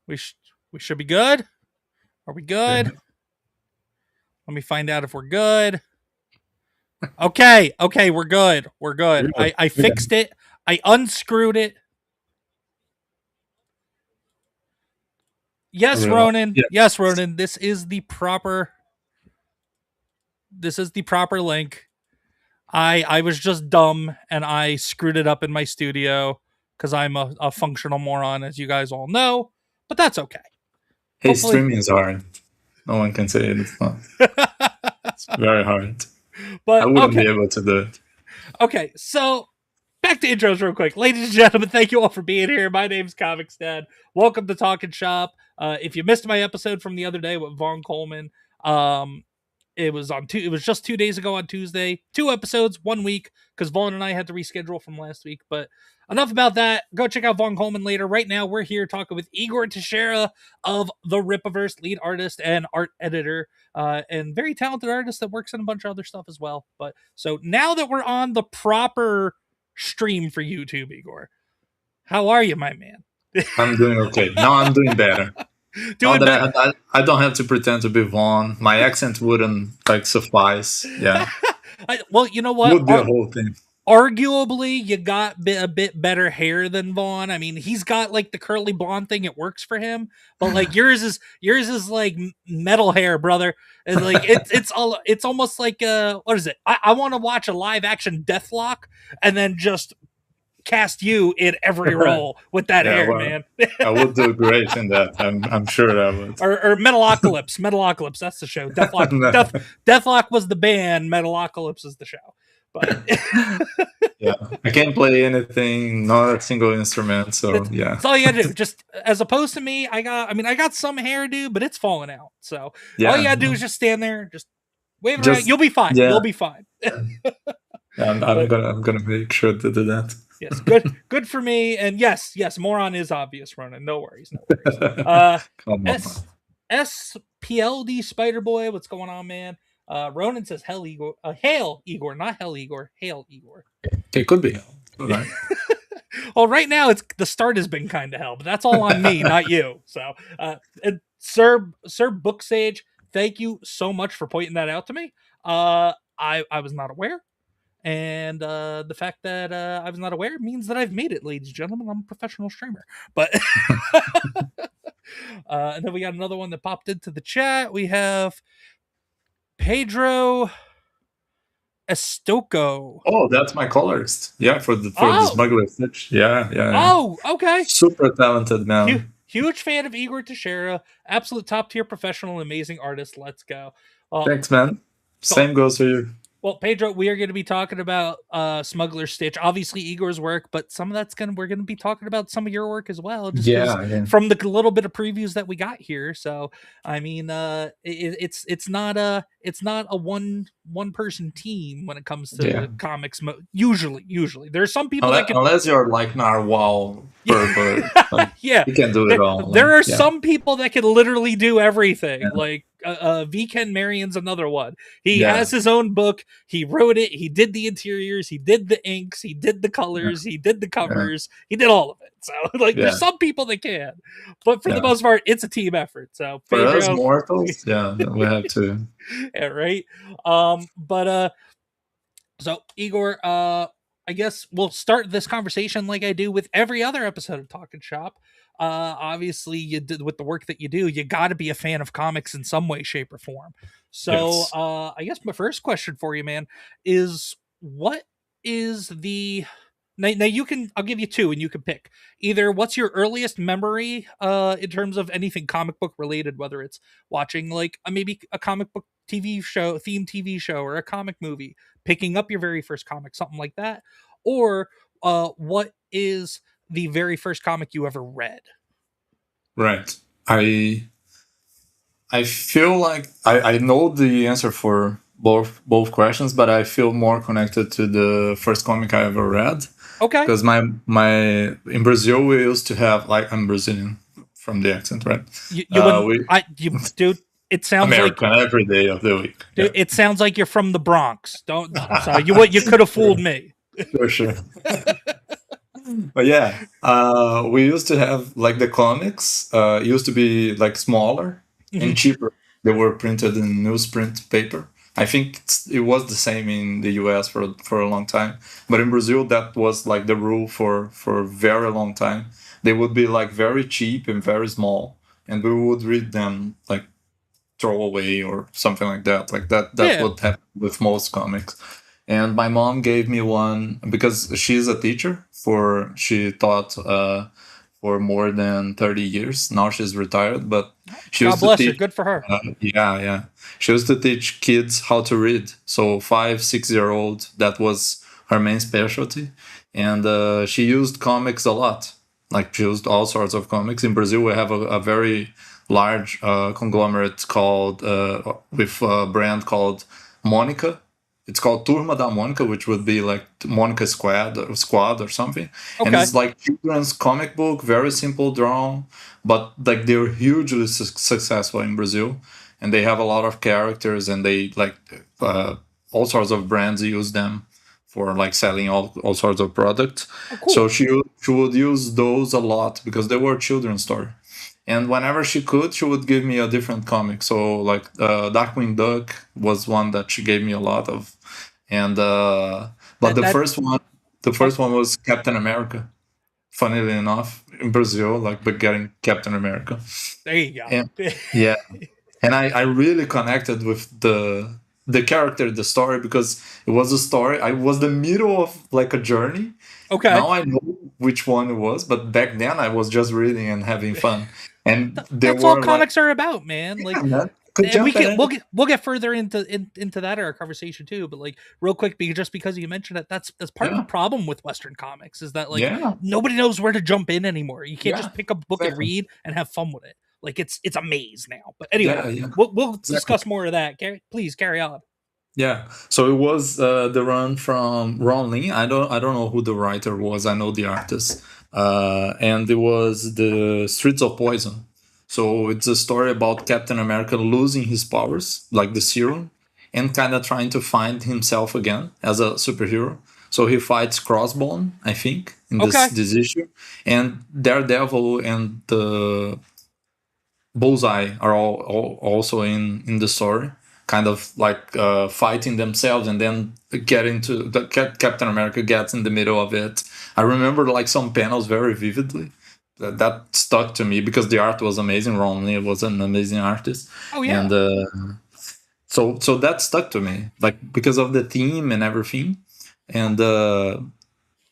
We should be good. Are we good? Yeah. Let me find out if we're good. Okay, we're good. We're good. Good. I Good. fixed it. I unscrewed it. Yes, Real. Ronan. Yeah. Yes, Ronan. This is the proper link. I was just dumb and I screwed it up in my studio because I'm a functional moron, as you guys all know. But that's okay. Hey, Hopefully. streaming is hard. No one can say it's not. It's very hard. I But wouldn't okay. be able to do it. Okay, so back to intros real quick. Ladies and gentlemen, thank you all for being here. My name's ComixDad. Welcome to Talkin' Shop. If you missed my episode from the other day with Vaughn Coleman, it was just 2 days ago on Tuesday. 2 episodes, 1 week, because Vaughn and I had to reschedule from last week. But enough about that. Go check out Vaughn Coleman later. Right now, we're here talking with Igor Teixeira of the Rippaverse, lead artist and art editor, and very talented artist that works on a bunch of other stuff as well. But so now that we're on the proper stream for YouTube, Igor, how are you, my man? I'm doing okay. Now I'm doing better. Doing Now better. that I don't have to pretend to be Vaughn. My accent wouldn't suffice. Yeah, Well, you know it what? would be a whole thing. Arguably, you got a bit better hair than Vaughn. I mean, he's got like the curly blonde thing; it works for him. But like yours is like metal hair, brother. And like it's almost like what is it? I want to watch a live action Deathlock and then just cast you in every role with that Yeah, hair, well, man. I would do great in that. I'm sure I would. or Metalocalypse, that's the show. Deathlock was the band, Metalocalypse is the show. But Yeah, I can't play anything, not a single instrument. So yeah, that's all you gotta do. Just as opposed to me, I got some hairdo, but it's falling out. So yeah. all you gotta do is just stand there, just wave Just- around. You'll be fine. yeah. You'll be fine. I'm gonna make sure to do that. Yes, good for me. And yes, moron is obvious, Ronan. No worries. Come on. SPLD Spider Boy, what's going on, man? Ronan says hail Igor, not hell Igor, hail Igor. It could be. Right. Well, right now the start has been kind of hell, but that's all on me, not you. So, and Sir Book Sage, thank you so much for pointing that out to me. I was not aware. And the fact that I was not aware means that I've made it, ladies and gentlemen. I'm a professional streamer. But and then we got another one that popped into the chat. We have Pedro Estocco. Oh, that's my colorist. Yeah, for the Smuggler stitch. Yeah. Oh, okay. Super talented man. Huge fan of Igor Teixeira. Absolute top tier professional, amazing artist. Let's go. Thanks, man. Same goes for you. Well, Pedro, we are going to be talking about Smuggler Stitch, obviously Igor's work, but some of we're going to be talking about some of your work as well. Just from the little bit of previews that we got here. So, I mean, it's not a one person team when it comes to comics. Usually, there's some people unless you're like Narwhal, like, yeah, you can do it all. There are some people that can literally do everything. Like V. Ken Marion's another one. He has his own book. He wrote it. He did the interiors. He did the inks. He did the colors. He did the covers. He did all of it. So there's some people that can, but for the most part, it's a team effort. So for us mortals, we have to. Yeah, right. So Igor, I guess we'll start this conversation like I do with every other episode of Talkin' Shop. Obviously, you did with the work that you do, you got to be a fan of comics in some way, shape, or form. So, I guess my first question for you, man, is what is the now I'll give you two and you can pick either what's your earliest memory in terms of anything comic book related, whether it's watching like maybe a comic book TV show or a comic movie, picking up your very first comic, something like that, or what is the very first comic you ever read? Right. I feel like I know the answer for both questions, but I feel more connected to the first comic I ever read. Okay. Because my in Brazil we used to have, like, I'm Brazilian from the accent, right? Dude, it sounds American like every day of the week. Dude, it sounds like you're from the Bronx. You could have fooled me. For sure. But yeah, we used to have like the comics. Used to be like smaller and Mhm. cheaper. They were printed in newsprint paper. I think it was the same in the US for a long time, but in Brazil that was like the rule for a very long time. They would be like very cheap and very small, and we would read them like throw away or something like that. Like that Yeah. would happen with most comics. And my mom gave me one because she's a teacher for she taught for more than 30 years. Now she's retired, but she God used to bless her. teach Good for her. yeah. She used to teach kids how to read. So 5, 6 year old, that was her main specialty. And she used comics a lot. Like she used all sorts of comics. In Brazil, we have a very large conglomerate called with a brand called Monica. It's called Turma da Monica, which would be like Monica Squad or something. And Okay. it's like children's comic book, very simple drawn, but like they're hugely successful in Brazil, and they have a lot of characters, and they like all sorts of brands use them for like selling all sorts of products. Oh, So cool. she would use those a lot because they were children's story. And whenever she could, she would give me a different comic. So like Darkwing Duck was one that she gave me a lot of, and but That that. the Oh, first one was Captain America. Funnily enough, in Brazil, like but getting Captain America, there you and go. yeah, and I really connected with the character, the story, because it was a story. I was the middle of like a journey. Okay. Now I know which one it was, but back then I was just reading and having fun. And there That's all were like, comics are about, man. yeah, Like, man, could and we jump at can any. we'll get further into that in our conversation too. But like, real quick, just because you mentioned it, that's part of the Yeah, problem with Western comics is that like yeah, nobody knows where to jump in anymore. You can't yeah, just pick up a book and exactly. read and have fun with it. Like it's a maze now. But anyway, Yeah, yeah, we'll exactly. discuss more of that. Please carry on. Yeah. So it was the run from Ron Lee. I don't know who the writer was. I know the artist. And it was the Streets of Poison. So it's a story about Captain America losing his powers, like the serum, and kind of trying to find himself again as a superhero. So he fights Crossbone, I think, in Okay. this issue, and Daredevil and the Bullseye are all also in the story, kind of like fighting themselves, and then getting to the Captain America gets in the middle of it. I remember like some panels very vividly. That stuck to me because the art was amazing. Ron Lee was an amazing artist, Oh and yeah. so that stuck to me, like because of the theme and everything. And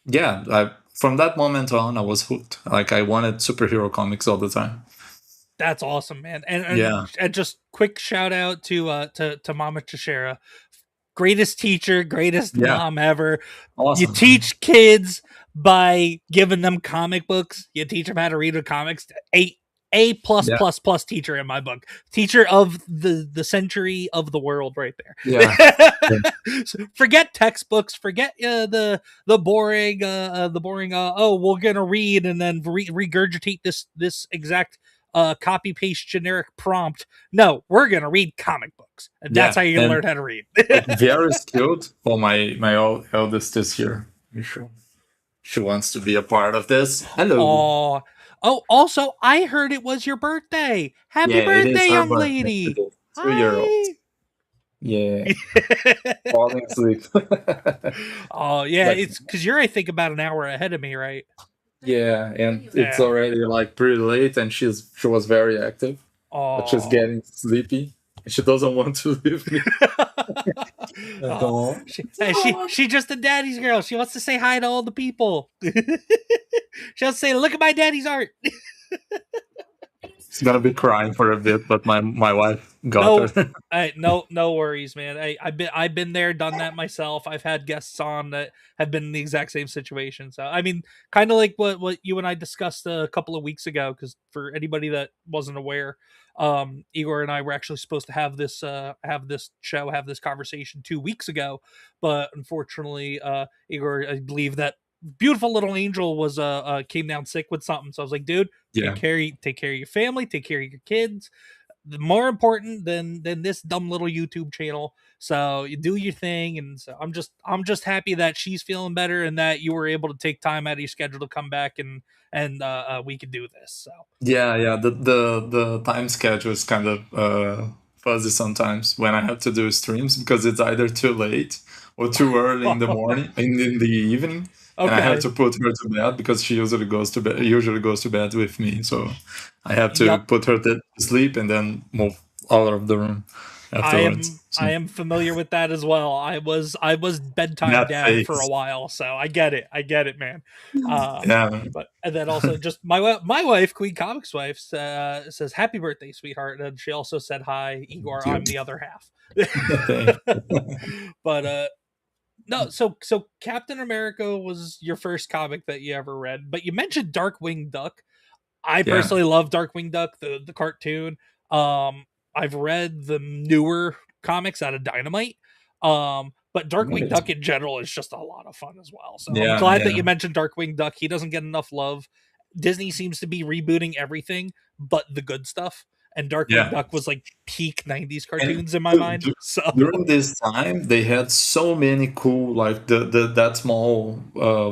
yeah, from that moment on, I was hooked. Like I wanted superhero comics all the time. That's awesome, man. Yeah, And just quick shout out to Mama Teixeira, greatest teacher, greatest yeah, mom ever. You awesome. teach kids by giving them comic books. You teach them how to read the comics. A plus Yeah, plus plus teacher in my book. Teacher of the century of the world, right yeah, yeah, there. So forget textbooks. Forget the boring. Oh, we're gonna read and then regurgitate this exact copy paste generic prompt. No, we're gonna read comic books, and that's yeah. how you're gonna And learn how to read. like very skilled. Well, my eldest is here. You sure? She wants to be a part of this. Hello. Oh, oh, also, I heard it was your birthday. Happy Yeah, it is birthday, her young birthday lady. today. 2 year old. Hi. Yeah, falling asleep. Oh, yeah, But it's because you're, I think, about an hour ahead of me, right? yeah, and it's Yeah. already like pretty late, and she was very active, but she's Oh. getting sleepy. And she doesn't want to leave me. Oh, Don't. she just a daddy's girl. She wants to say hi to all the people. She wants to say, "Look at my daddy's art." She's gonna be crying for a bit, but my wife got No, her. no worries, man. I've been there, done that myself. I've had guests on that have been in the exact same situation. So I mean, kind of like what you and I discussed a couple of weeks ago. Because for anybody that wasn't aware, Igor and I were actually supposed to have this show, have this conversation 2 weeks ago, but unfortunately, Igor, I believe that beautiful little angel was came down sick with something. So I was like, dude, Yeah, take care of your family, take care of your kids, more important than this dumb little YouTube channel. So you do your thing, and so I'm just happy that she's feeling better and that you were able to take time out of your schedule to come back and we could do this. So Yeah. The time schedule is kind of fuzzy sometimes when I have to do streams because it's either too late or too early in the morning, in the evening, and I have okay, to put her to bed because she usually goes to bed with me. So I have to yep. put her to sleep and then move out of the room I afterwards. am So I am familiar with that as well. I was bedtime that dad for a phase, while, so I get it. I get it, man. Uh, yeah, but and then also just my wife, Queen Comics wife, says happy birthday, sweetheart, and she also said hi, thank Igor. you, I'm the other half. thank But no, so Captain America was your first comic that you ever read, but you mentioned Darkwing Duck. I yeah. personally love Darkwing Duck, the cartoon. Um, I've read the newer comics out of Dynamite. But Darkwing Duck in general is just a lot of fun as well. So I'm Yeah, glad that yeah, you mentioned Darkwing Duck. He doesn't get enough love. Disney seems to be rebooting everything but the good stuff. And Darkwing yeah. Duck was like peak 90s And cartoons in my du- mind. du- So during this time, they had so many cool, like the that small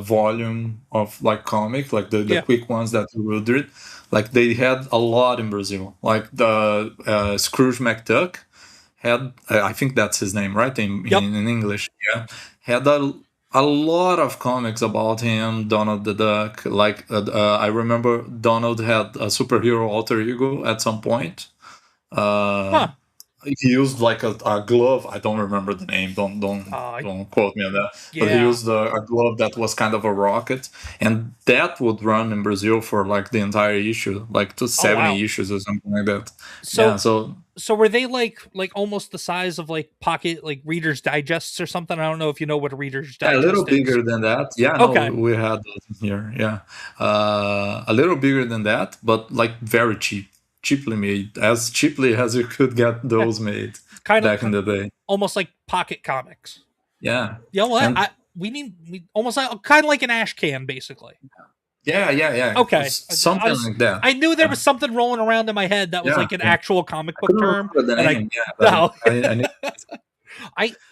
volume of like comic, like the yeah. quick ones that you will read. Like they had a lot in Brazil. Like the Scrooge McDuck had, I think that's his name, right? Yep. In English, yeah, had a lot of comics about him. Donald the Duck. Like I remember Donald had a superhero alter ego at some point. Uh, Huh. he used like a glove. I don't remember the name. Uh Don't quote me on that. But he yeah. used a glove that was kind of a rocket, and that would run in Brazil for like the entire issue, like to Oh wow. 70 issues or something like that. Yeah. So So so were they like almost the size of like pocket like Reader's Digests or something? I don't know if you know what a Reader's yeah, a little Digest is. bigger than that. Yeah. No, Okay. we had those in here. Yeah. A little bigger than that, but like very cheap, cheaply made, as cheaply as you could get Yeah. those made Kind of back in the day. almost like pocket comics. Yeah. You know what? And We almost like kind of like an ash can basically. yeah. Okay. I Something was like that. I knew there Yeah, was something rolling around in my head that was yeah, like an yeah. actual comic I book couldn't term remember the and I name. Yeah, but no. I knew.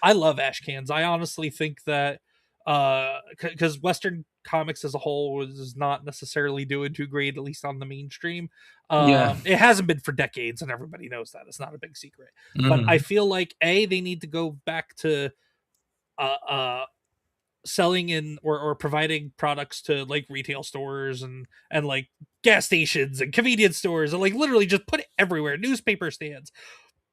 I love ash cans. I honestly think that because Western comics as a whole is not necessarily doing too great, at least on the mainstream. Yeah. It hasn't been for decades, and everybody knows that. It's not a big secret. But I Mhm. feel like they need to go back to uh, uh selling in or providing products to like retail stores and like gas stations and convenience stores and like literally just put it everywhere, newspaper stands.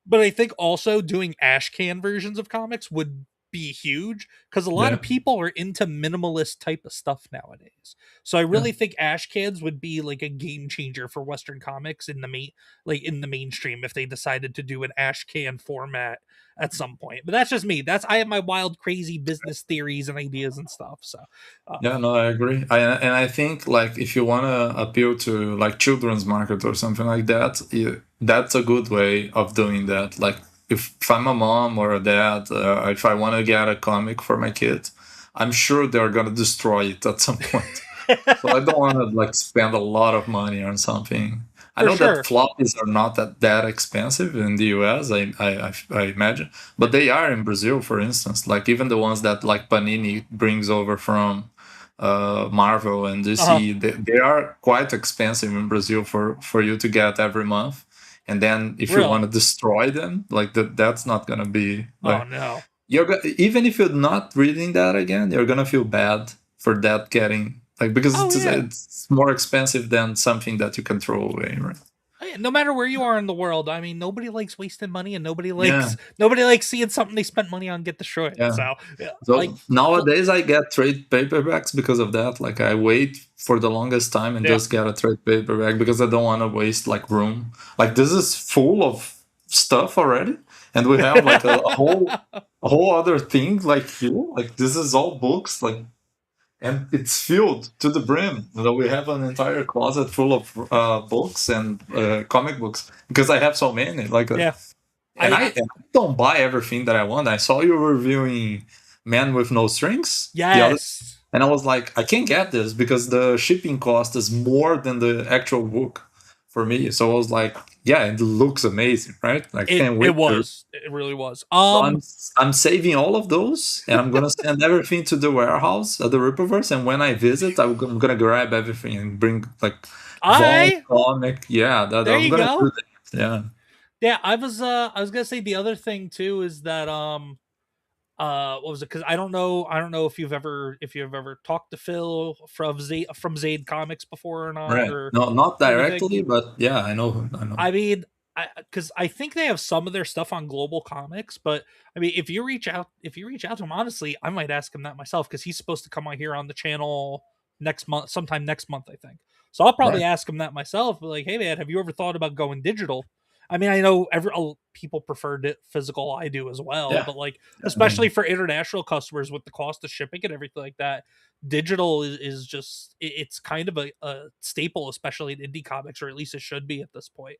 But I think also doing ash can versions of comics would be huge because a lot Yeah. of people are into minimalist type of stuff nowadays. So I Yeah. really think ash cans would be like a game changer for Western comics in the in the mainstream if they decided to do an ash can format at some point. But that's just me. That's I have my wild, crazy business theories and ideas and stuff. So Yeah, no, I agree. And I think like if you want to appeal to like children's market or something like that, that's a good way of doing that. Like if I'm a mom or a dad, if I want to get a comic for my kid, I'm sure they're gonna destroy it at some point. So I don't want to like spend a lot of money on something. I for know that sure. floppies are not that expensive in the US. I imagine, but they are in Brazil, for instance. Like even the ones that like Panini brings over from Marvel and Uh-huh. DC, they are quite expensive in Brazil for you to get every month. And then if you want Really? to destroy them, like that's not gonna be Oh like no. even if you're not reading that again, you're gonna feel bad for that getting like because Oh yeah. it's more expensive than something that you can throw away, right? No matter where you are in the world, I mean, nobody likes wasting money, and Yeah, nobody likes seeing something they spent money on get destroyed. yeah. So, yeah, like, So nowadays I get trade paperbacks because of that. Like I wait for the longest time and yeah, just get a trade paperback because I don't want to waste like room. Like this is full of stuff already, and we have like a whole other thing like here. Like this is all books. Like and it's filled to the brim. So we have an entire closet full of books and comic books because I have so many. yeah. And I I don't buy everything that I want. I saw you reviewing Man with No Strings the other, yes, and I was like, I can't get this because the shipping cost is more than the actual book. for me. So I was like, yeah, it looks amazing, right? I It can't wait it to. was. It really was. So I'm saving all of those, and I'm gonna send everything to the warehouse at the Rippaverse. And when I visit, I'm gonna grab everything and bring like Vault I comic. Yeah, that there I'm you gonna do go. that. Yeah, Yeah, I was gonna say the other thing too is that what was it? Because I don't know if you've ever talked to Phil from Zaid Comics before or not, right. No, not or anything. directly, but yeah, I know. I know. I mean, because I think they have some of their stuff on Global Comics, but I mean, if you reach out to him, honestly, I might ask him that myself because he's supposed to come on here on the channel next month, sometime next month, I think. So I'll probably Right. ask him that myself. But like, hey man, have you ever thought about going digital? I mean, I know people preferred it physical. I do as well, Yeah. but like, Yeah, I especially mean, for international customers with the cost of shipping and everything like that, digital is just it's kind of a staple, especially in indie comics, or at least it should be at this point.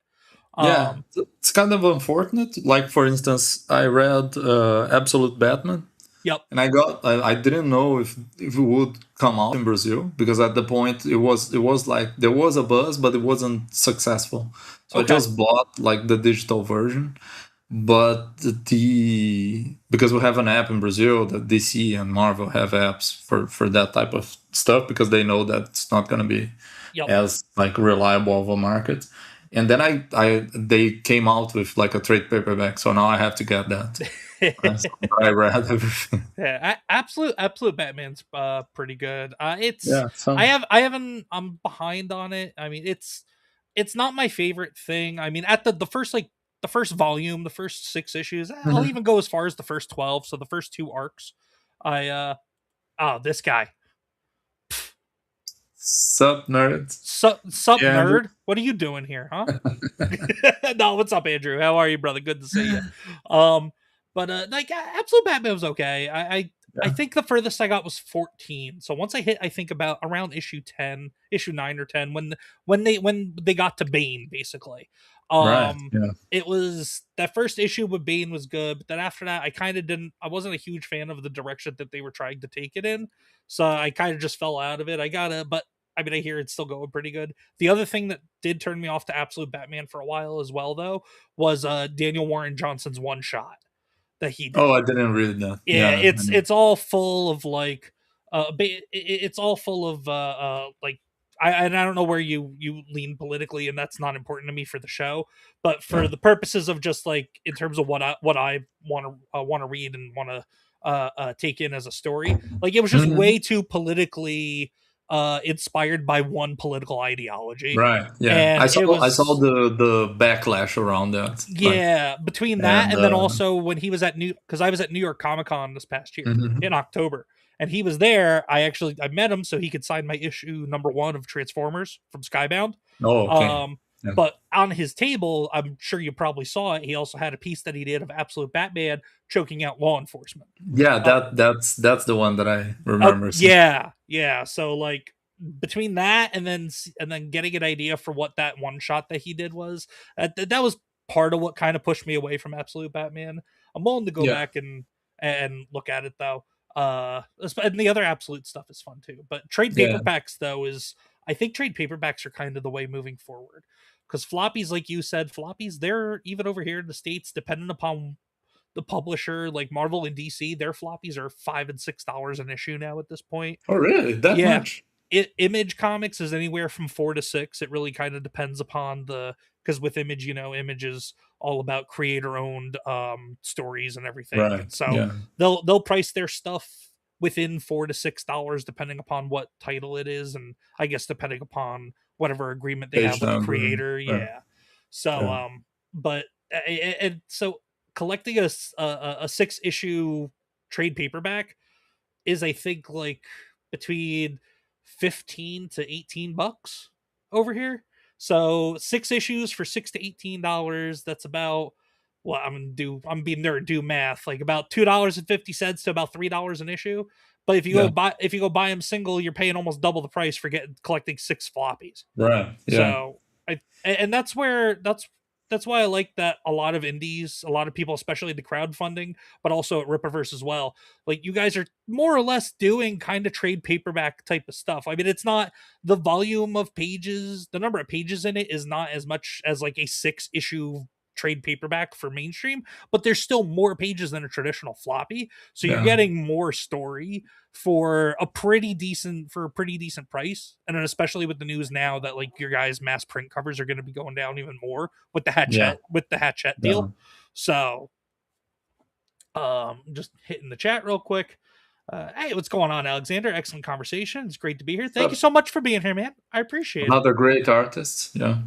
yeah, Um, it's kind of unfortunate. Like for instance, I read Absolute Batman, yep. and I didn't know if it would come out in Brazil because at the point it was like there was a buzz, but it wasn't successful. So I Okay. just bought like the digital version. But the because we have an app in Brazil that DC and Marvel have apps for that type of stuff because they know that it's not going to be Yep. as like reliable of a market. And then I they came out with like a trade paperback, so now I have to get that. So I read everything. Yeah, absolute Batman's pretty good. It's Yeah, so I haven't I'm behind on it. I mean, it's not my favorite thing. I mean, at the first like the first volume, the first 6 issues, I'll Mhm. even go as far as the first 12. So the first two arcs, I oh this guy Sup nerds. sup Yeah, Andrew. nerd. What are you doing here, huh? No, what's up, Andrew? How are you, brother? Good to see you. Um, but like Absolute Batman was okay. I Yeah. think the furthest I got was 14. So once I hit, I think about around issue 10, issue 9 or 10, when they got to Bane, basically. Right. Um, Yeah. it was that first issue with Bane was good, but then after that, I kind of didn't. I wasn't a huge fan of the direction that they were trying to take it in, so I kind of just fell out of it. But I mean, I hear it's still going pretty good. The other thing that did turn me off to Absolute Batman for a while as well, though, was Daniel Warren Johnson's one shot that he Oh, did. I didn't read that. Yeah, Yeah. I know. it's all full of like, it's all full of like. And I don't know where you lean politically, and that's not important to me for the show. But for Yeah. the purposes of just like in terms of what I want to read and want to take in as a story, like it was just Mhm. way too politically inspired by one political ideology, Right. Yeah. and it I saw was the backlash around that. Like yeah, between that and and then also when he was at because I was at New York Comic Con this past year mhm. in October, and he was there. I met him so he could sign my issue #1 of Transformers from Skybound. Oh, okay. Um, Yeah. but on his table, I'm sure you probably saw it. He also had a piece that he did of Absolute Batman choking out law enforcement. Yeah, Uh, that's the one that I remember seeing. yeah, yeah. So like between that and then getting an idea for what that one shot that he did was, that was part of what kind of pushed me away from Absolute Batman. I'm willing to go Yeah. back and look at it though. And the other Absolute stuff is fun too. But trade Yeah. paperbacks though is I think trade paperbacks are kind of the way moving forward. Because floppies, like you said, floppies, they're even over here in the States, depending upon the publisher, like Marvel and DC, their floppies are $5 and $6 an issue now at this point. Oh, really? That Yeah, much? Image Comics is anywhere from 4 to 6. It really kind of depends upon the because with Image, Image is all about creator owned stories and everything, and Right. so Yeah. they'll price their stuff within $4 to $6 depending upon what title it is, and I guess depending upon whatever agreement they have Page with the number. creator. Right. Yeah, so Yeah. but and so collecting a 6 issue trade paperback is I think like between 15 to 18 bucks over here. So 6 issues for $6 to $18. That's about well, I'm being nerd do math, like about $2.50 to about $3 an issue. But Yeah. if you go buy them single, you're paying almost double the price for getting collecting 6 floppies. Right. Yeah. So and that's where that's why I like that a lot of indies, a lot of people, especially the crowdfunding, but also at Rippaverse as well. Like you guys are more or less doing kind of trade paperback type of stuff. I mean, it's not the volume of pages, the number of pages in it is not as much as like a 6 issue trade paperback for mainstream, but there's still more pages than a traditional floppy. So you're Yeah. getting more story for a pretty decent price. And then especially with the news now that like your guys' mass print covers are going to be going down even more with the Yeah. Hatchet Yeah. deal. So just hitting the chat real quick. Hey, what's going on, Alexander? Excellent conversation. It's great to be here. Thank you so much for being here, man. I appreciate it. Another great artist. Yeah.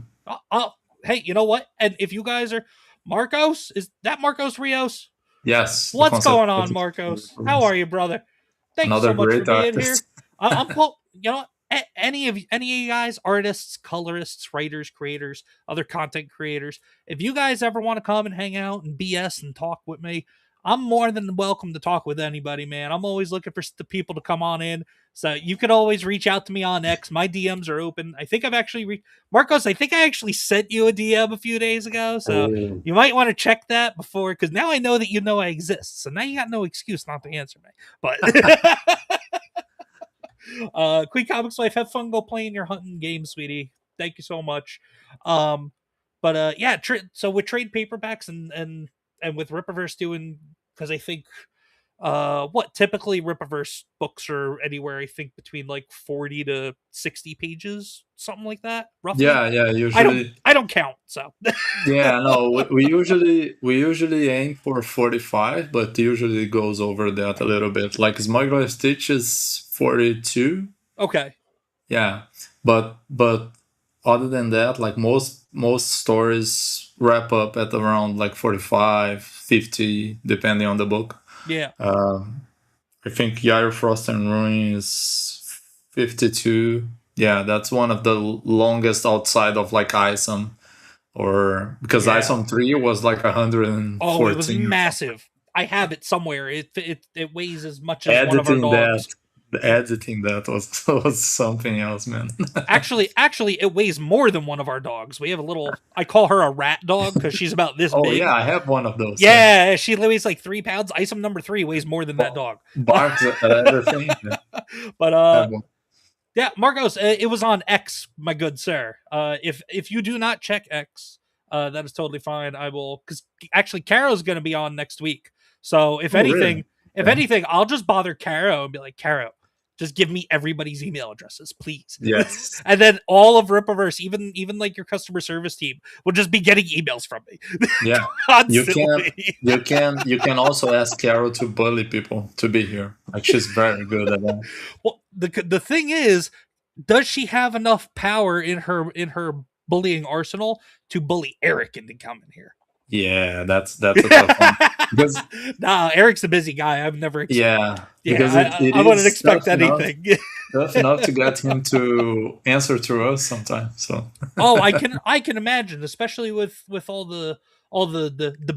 Hey, you know what? And if you guys are Marcos, is that Marcos Rios? Yes. What's going on, Marcos? How are you, brother? Thank you Another so much for great being here. artist. I'm cool. You know what? Any of you guys, artists, colorists, writers, creators, other content creators, if you guys ever want to come and hang out and BS and talk with me, I'm more than welcome to talk with anybody, man. I'm always looking for the people to come on in. So you can always reach out to me on X. My DMs are open. I think I've actually Marcos, I think I actually sent you a DM a few days ago. So Oh. you might want to check that before, because now I know that you know I exist. So now you got no excuse not to answer me. But Queen Comics Life, have fun go playing your hunting game, sweetie. Thank you so much. Yeah, so with trade paperbacks and with Rippaverse doing, because I think what typically Rippaverse books are anywhere, I think between like 40 to 60 pages, something like that, roughly. Yeah. Usually. I don't count, so Yeah. No. We usually aim for 45, but usually goes over that a little bit. Like Smuggler Stitch is 42. okay. Yeah. But other than that, like most stories wrap up at around like 45, 50, depending on the book. Yeah. I think Yair Frost and Ruin is 52. Yeah, that's one of the longest outside of like ISOM, or because Yeah. ISOM 3 was like 114. Oh, it was massive. I have it somewhere. It weighs as much as one of our dogs. Editing that was something else, man. Actually, it weighs more than one of our dogs. We have a little. I call her a rat dog because she's about this Oh big. yeah, I have one of those. Yeah, she weighs like 3 pounds. Isom number 3 weighs more than that dog. Barks at everything. But yeah, Marcos, it was on X, my good sir. If you do not check X, that is totally fine. I will, because actually Caro's going to be on next week. So if anything, I'll just bother Caro and be like, Caro, just give me everybody's email addresses, please. Yes. And then all of Rippaverse, even like your customer service team, will just be getting emails from me. Yeah. Constantly. You can also ask Carol to bully people to be here. Like she's very good at that. Well, the thing is, does she have enough power in her bullying arsenal to bully Eric into coming here? Yeah, that's a tough one. Because nah, Eric's a busy guy. I've never. Because I wouldn't expect anything. Tough enough to get him to answer to us sometimes. So. Oh, I can imagine, especially with all the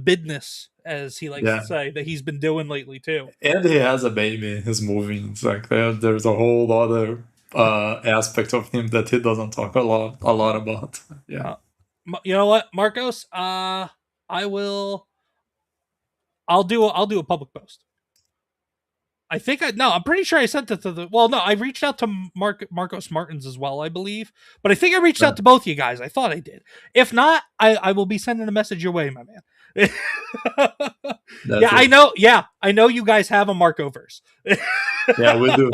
bidness, as he likes to say, that he's been doing lately too. And he has a baby. He's moving. It's like there's a whole other aspect of him that he doesn't talk a lot about. Yeah. You know what, Marcos? I'll do a public post. I think I'm pretty sure I sent it to I reached out to Marcos Martins as well, I believe. But I think I reached out to both you guys. I thought I did. If not, I will be sending a message your way, my man. I know you guys have a Marcoverse. Yeah, we do.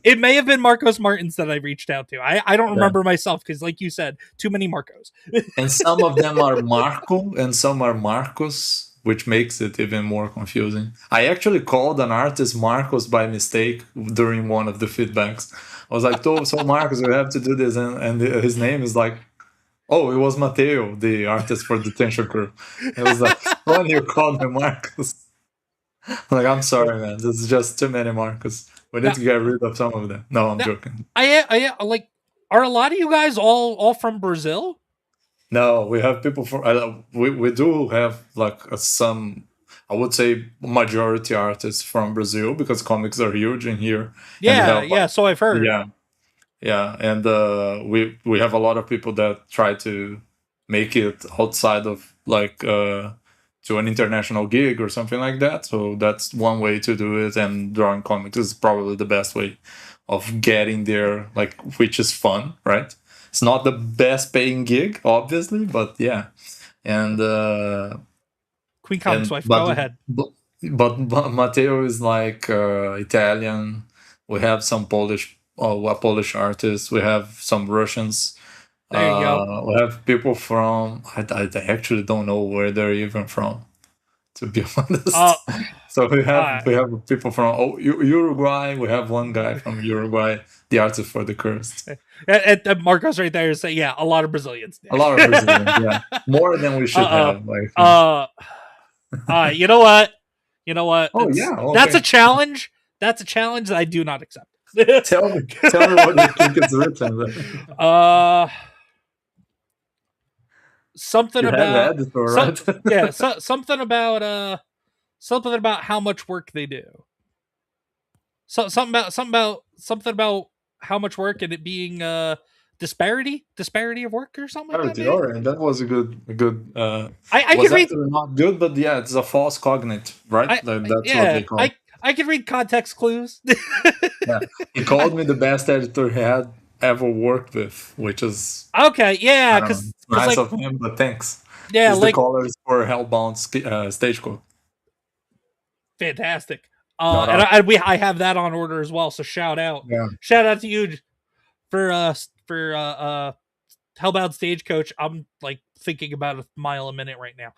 It may have been Marcos Martins that I reached out to. I don't remember myself because, like you said, too many Marcos. And some of them are Marco and some are Marcos, which makes it even more confusing. I actually called an artist Marcos by mistake during one of the feedbacks. I was like, "Oh, so Marcos, we have to do this," and his name is like, "Oh, it was Mateo, the artist for the Tension Crew." It was like, "When you called me Marcos?" Like, I'm sorry, man. This is just too many Marcos. We need to get rid of some of them. No, I'm joking. I like. Are a lot of you guys all from Brazil? No, we have people from. We do have like some. I would say majority artists from Brazil because comics are huge in here. Yeah. So I've heard. Yeah, and we have a lot of people that try to make it outside of like to an international gig or something like that. So that's one way to do it, and drawing comics is probably the best way of getting there, like, which is fun, right? It's not the best paying gig, obviously, but yeah. And Queen Comics wife, but go ahead. but Matteo is like Italian. We have some Polish, Polish artists. We have some Russians. There you go. We have people from. I actually don't know where they're even from, to be honest. So we have people from Uruguay. We have one guy from Uruguay, the artist for the Cursed. And Marcos right there is saying, yeah, a lot of Brazilians. A lot of Brazilians, yeah, more than we should have. Like, you know what? You know what? oh yeah, okay. That's a challenge. That's a challenge that I do not accept. tell me what you think it's written. Something you about editor, right? yeah, something about how much work they do. Something about how much work and it being disparity of work or something like that. All right, that was a good. I was can read not good, but yeah, it's a false cognate, right? That's what they call it. I can read context clues. Yeah, he called me the best editor he had ever worked with, which is okay. Yeah, because nice like, of him, but thanks. Yeah, it's like the colors for Hellbound Stagecoach. Fantastic. And I have that on order as well. So shout out, shout out to you for Hellbound Stagecoach. I'm like thinking about a mile a minute right now.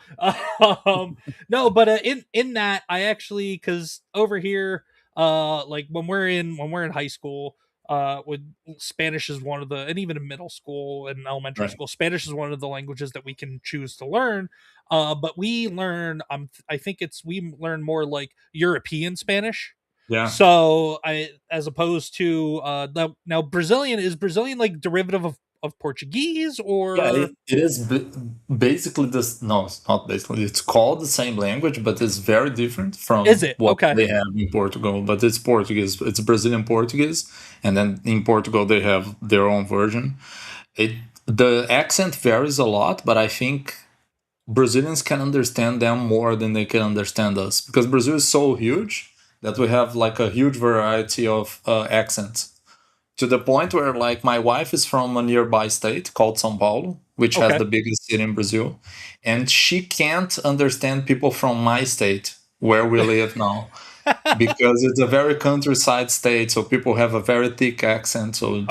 No, but in that I actually, because over here, like when we're in high school, with Spanish is one of the, and even in middle school and elementary school, Spanish is one of the languages that we can choose to learn. But we learn, I think we learn more like European Spanish. Yeah. So as opposed to now Brazilian, is Brazilian like derivative of Portuguese, or it is basically this. No, it's not basically. It's called the same language, but it's very different from what they have in Portugal. But it's Portuguese. It's Brazilian Portuguese, and then in Portugal they have their own version. The accent varies a lot, but I think Brazilians can understand them more than they can understand us, because Brazil is so huge that we have like a huge variety of accents. To the point where, like, my wife is from a nearby state called São Paulo, which has the biggest city in Brazil, and she can't understand people from my state where we live now, because it's a very countryside state, so people have a very thick accent. So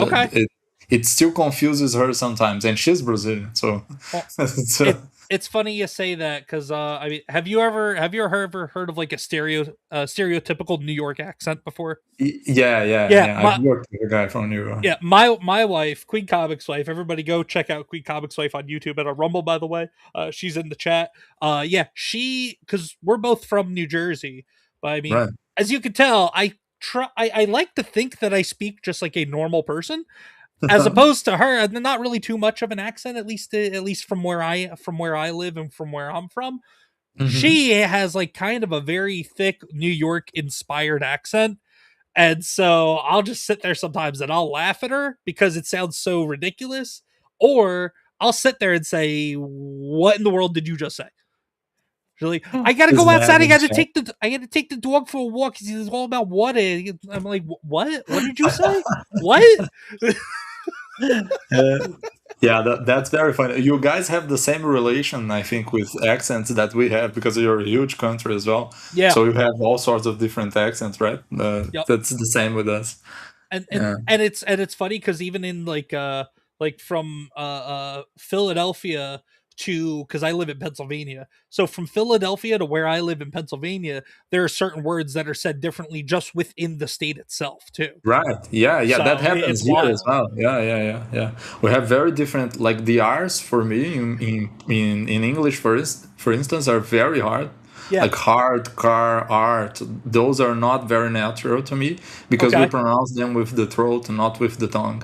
it still confuses her sometimes, and she's Brazilian, so. It's funny you say that, because I mean, have you ever heard of like a stereotypical New York accent before? Yeah. I've worked with a guy from New York. Yeah, my wife, Queen Comics wife. Everybody go check out Queen Comics wife on YouTube and on Rumble. By the way, she's in the chat. Yeah, because we're both from New Jersey. But I mean, as you can tell, I like to think that I speak just like a normal person, as opposed to her, not really too much of an accent, at least from where I live and from where I'm from. Mm-hmm. She has like kind of a very thick New York inspired accent. And so I'll just sit there sometimes and I'll laugh at her because it sounds so ridiculous. Or I'll sit there and say, what in the world did you just say? She's like, I gotta go outside. I gotta take the dog for a walk. It's all about water. I'm like, what? What did you say? What? Yeah, that's very funny. You guys have the same relation, I think, with accents that we have, because you're a huge country as well. Yeah. So you have all sorts of different accents, right? That's the same with us. And it's funny because even in like from Philadelphia to, because I live in Pennsylvania, so from Philadelphia to where I live in Pennsylvania, there are certain words that are said differently just within the state itself too. Right. Yeah. So that happens here as well. Yeah. We have very different, like the R's for me in English, for instance, are very hard. Yeah. Like hard, car, art. Those are not very natural to me, because we pronounce them with the throat and not with the tongue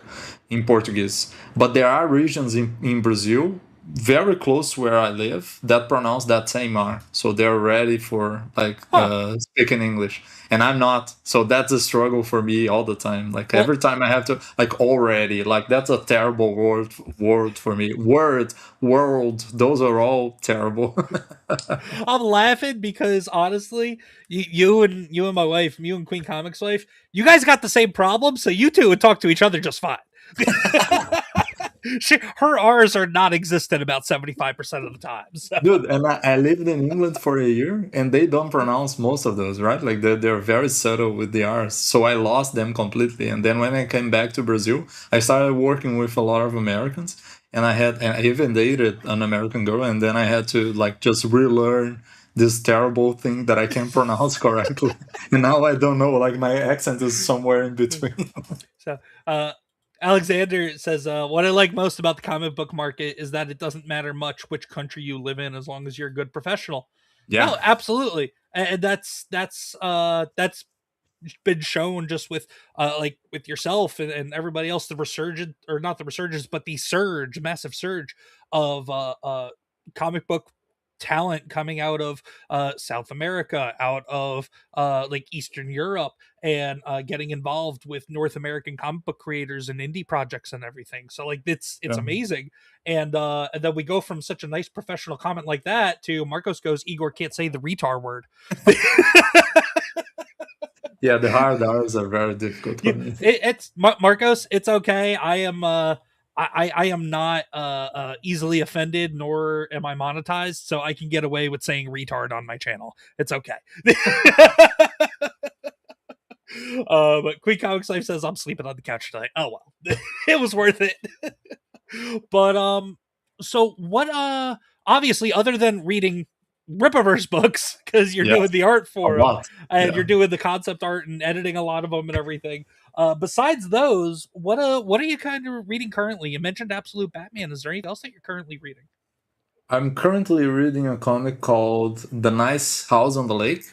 in Portuguese. But there are regions in Brazil very close where I live that pronounce that same R. So they're ready for like Huh. speaking English. And I'm not. So that's a struggle for me all the time. Like Well, every time I have to like already, like that's a terrible word for me. World, those are all terrible. I'm laughing because honestly, you and my wife, you and Queen Comics wife, you guys got the same problem, so you two would talk to each other just fine. Her R's are non-existent about 75% of the time. So. Dude, and I lived in England for a year, and they don't pronounce most of those, right? Like they're very subtle with the R's. So I lost them completely. And then when I came back to Brazil, I started working with a lot of Americans, and I even dated an American girl, and then I had to like just relearn this terrible thing that I can't pronounce correctly. And now I don't know, like my accent is somewhere in between. So, Alexander says, "What I like most about the comic book market is that it doesn't matter much which country you live in, as long as you're a good professional." Yeah. No, absolutely, and that's been shown just with like with yourself and everybody else. The resurgence, or not the resurgence, but the surge, massive surge of comic book talent coming out of South America, out of like Eastern Europe, and getting involved with North American comic book creators and indie projects and everything. So like it's Yeah. amazing. And then we go from such a nice professional comment like that to Marcos goes, Igor can't say the retard word. Yeah, the hard R's are very difficult for me. It's Marcos. It's okay. I am. I am not easily offended, nor am I monetized, so I can get away with saying retard on my channel. It's okay. But Queen Comics Life says I'm sleeping on the couch tonight. Oh well, it was worth it. But so what? Obviously, other than reading Rippaverse books, because you're Yeah, doing the art a for them lot. and you're Yeah. doing the concept art and editing a lot of them and everything. Besides those, what are you kind of reading currently? You mentioned Absolute Batman. Is there anything else that you're currently reading? I'm currently reading a comic called The Nice House on the Lake.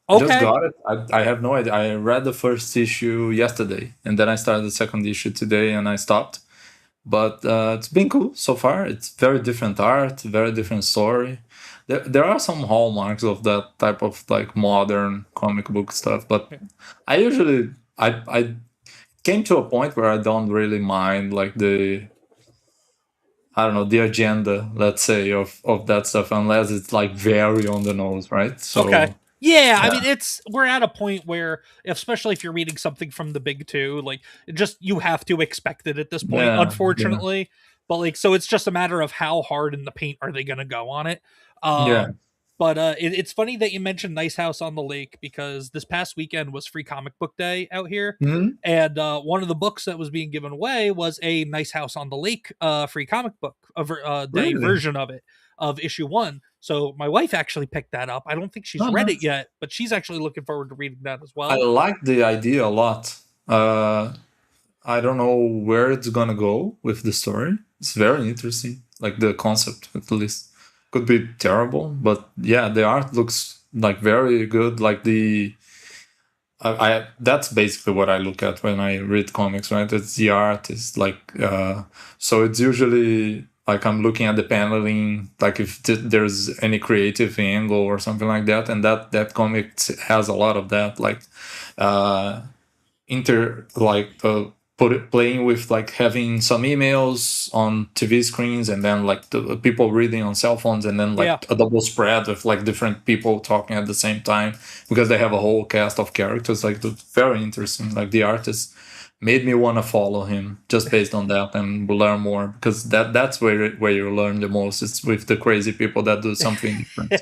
I just Okay. got it. I have no idea. I read the first issue yesterday, and then I started the second issue today, and I stopped. But it's been cool so far. It's very different art, very different story. There are some hallmarks of that type of like modern comic book stuff, but I usually I came to a point where I don't really mind like the I don't know the agenda, let's say, of that stuff, unless it's like very on the nose, right? Okay. So Yeah, I yeah, mean it's we're at a point where especially if you're reading something from the big two, like it just you have to expect it at this point, yeah, yeah, unfortunately. But like so it's just a matter of how hard in the paint are they gonna go on it. yeah. But it's funny that you mentioned Nice House on the Lake because this past weekend was Free Comic Book Day out here, Hmm. and one of the books that was being given away was a Nice House on the Lake free comic book day Really? version of it of issue one. So my wife actually picked that up. I don't think she's Oh, read it nice. yet, but she's actually looking forward to reading that as I well. like the idea a lot. I don't know where it's gonna go with the story. It's very interesting. Like the concept, at least, could be terrible, but yeah, the art looks like very good. Like I that's basically what I look at when I read comics, right? It's the art. It's like so it's usually like I'm looking at the paneling, like if there's any creative angle or something like that, and that comic has a lot of that, like uh playing with like having some emails on TV screens and then like the people reading on cell phones and then Yeah. like a double spread of like different people talking at the same time because they have a whole cast of characters. Like it's very interesting. Like the artist made me want to follow him just based on that and learn more because that's where you learn the most. It's with the crazy people that do something different.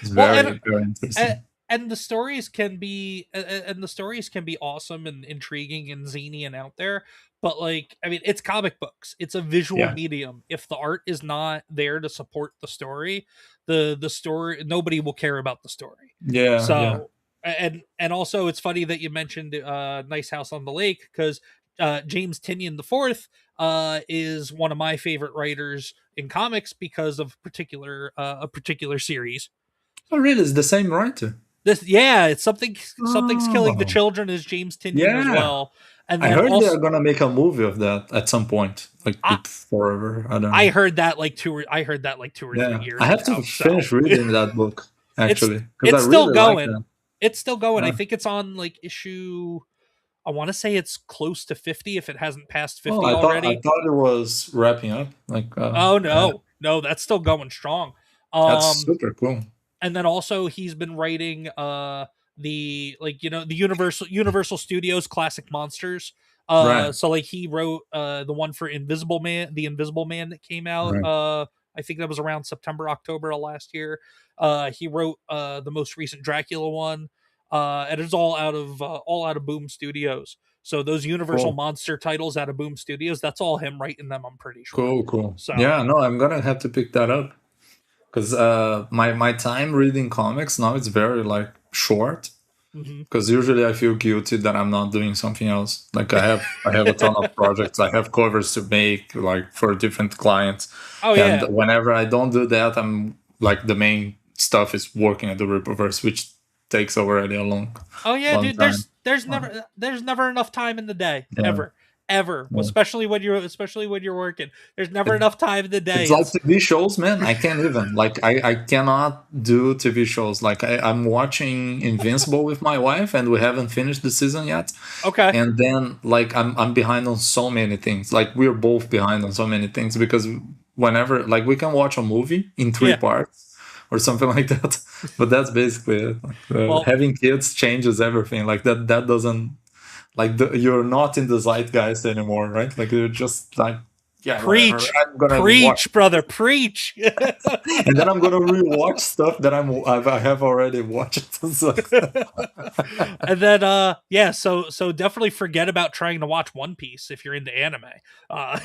It's Well, very and interesting. and the stories can be and the stories can be awesome and intriguing and zany and out there, but like I mean it's comic books, it's a visual Yeah, medium. If the art is not there to support the story, the story, nobody will care about the story. yeah, yeah. So and also it's funny that you mentioned Nice House on the Lake because James Tinian the fourth is one of my favorite writers in comics because of a particular series. Oh, really? It's the same writer? This, yeah, it's something's killing the Oh, children is James Tinian as yeah. well. And I then heard they also are gonna make a movie of that at some point, like I, with forever. I don't I know. heard that like I heard that like 2 or 3 Yeah, I years have to ago. So finish reading that book it's actually because I it's still really like going. that. It's still going. I Yeah. think it's on like issue, I want to say it's close to 50 if it hasn't passed Oh, 50 I already. thought it was wrapping up. Like, Oh no. No, that's still going strong. that's Um super cool. and then also he's been writing the, like, the Universal Studios classic monsters. Right, So like he wrote the one for the Invisible Man that came out, right. I think that was around September October of last year. He wrote the most recent Dracula one. And it's all out of Boom Studios. So those Universal Cool, monster titles out of Boom Studios, that's all him writing them, I'm pretty sure. cool, cool. So Yeah, no, I'm gonna have to pick that up because my time reading comics now is very like short. mhm. Because usually I feel guilty that I'm not doing something else. Like I have a ton of projects. I have covers to make like for different clients, Oh and yeah. whenever I don't do that, I'm like the main stuff is working at the Rippaverse, which takes already a long, Oh yeah, long dude. time. There's never enough time in the day, Yeah, ever. yeah. Especially when you're working. There's never It, enough time in the it's day. like It's TV shows, man. I can't even like I cannot do TV shows. Like I'm watching Invincible with my wife, and we haven't finished the season yet. okay. And then like I'm behind on so many things. Like we're both behind on so many things because whenever like we can watch a movie in three Yeah. parts or something like that, but that's basically it. Like, Well, having kids changes everything. Like that doesn't like you're not in the zeitgeist anymore, right? Like you're just like yeah, whatever. preach, I'm gonna watch, preach, brother, preach. and then I'm gonna rewatch stuff that I have already watched. So, And then yeah, so definitely forget about trying to watch One Piece if you're into anime. Uh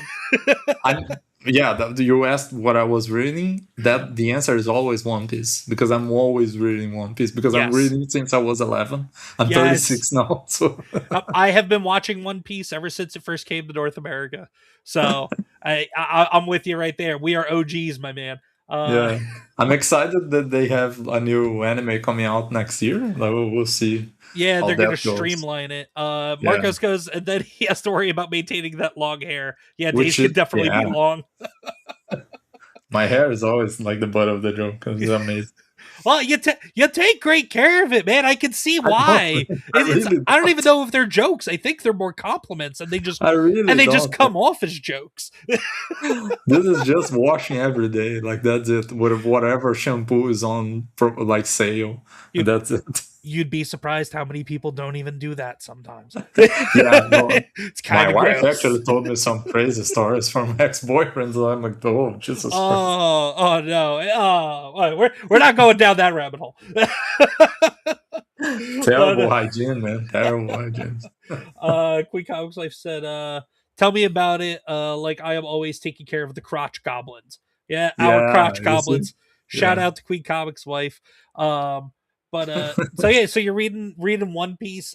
I yeah, you asked what I was reading. That the answer is always One Piece because I'm always reading One Piece because I'm yes. reading since I was 11. I'm Yes. 36 now, so I have been watching One Piece ever since it first came to North America. So I'm with you right there. We are OGs, my man. Uh, yeah. I'm excited that they have a new anime coming out next year. Like, we'll see yeah, how they're gonna that goes. streamline it. Yeah, Marcos goes, and then he has to worry about maintaining that long hair. Yeah, days which can is definitely be yeah. long. My hair is always like the butt of the joke. It's amazing. Well, you take great care of it, man. I can see I don't. why. I It's really I don't even don't. know if they're jokes. I think they're more compliments, and I really they just don't. come off as jokes. This is just washing every day. Like that's it. With whatever shampoo is on like sale, and You'd that's it. you'd be surprised how many people don't even do that sometimes. Yeah, no. It's My kind of wife gross. actually told me some crazy stories from ex-boyfriends. And I'm like, oh Jesus Christ! Oh no. Oh, we're not going down that rabbit hole. Terrible But hygiene, man. Terrible hygiene. Queen Comics Life said, tell me about it. Like I am always taking care of the crotch goblins. Yeah, our Yeah, crotch you see. goblins. Shout Yeah, out to Queen Comics Wife. But so yeah, so you're reading One Piece.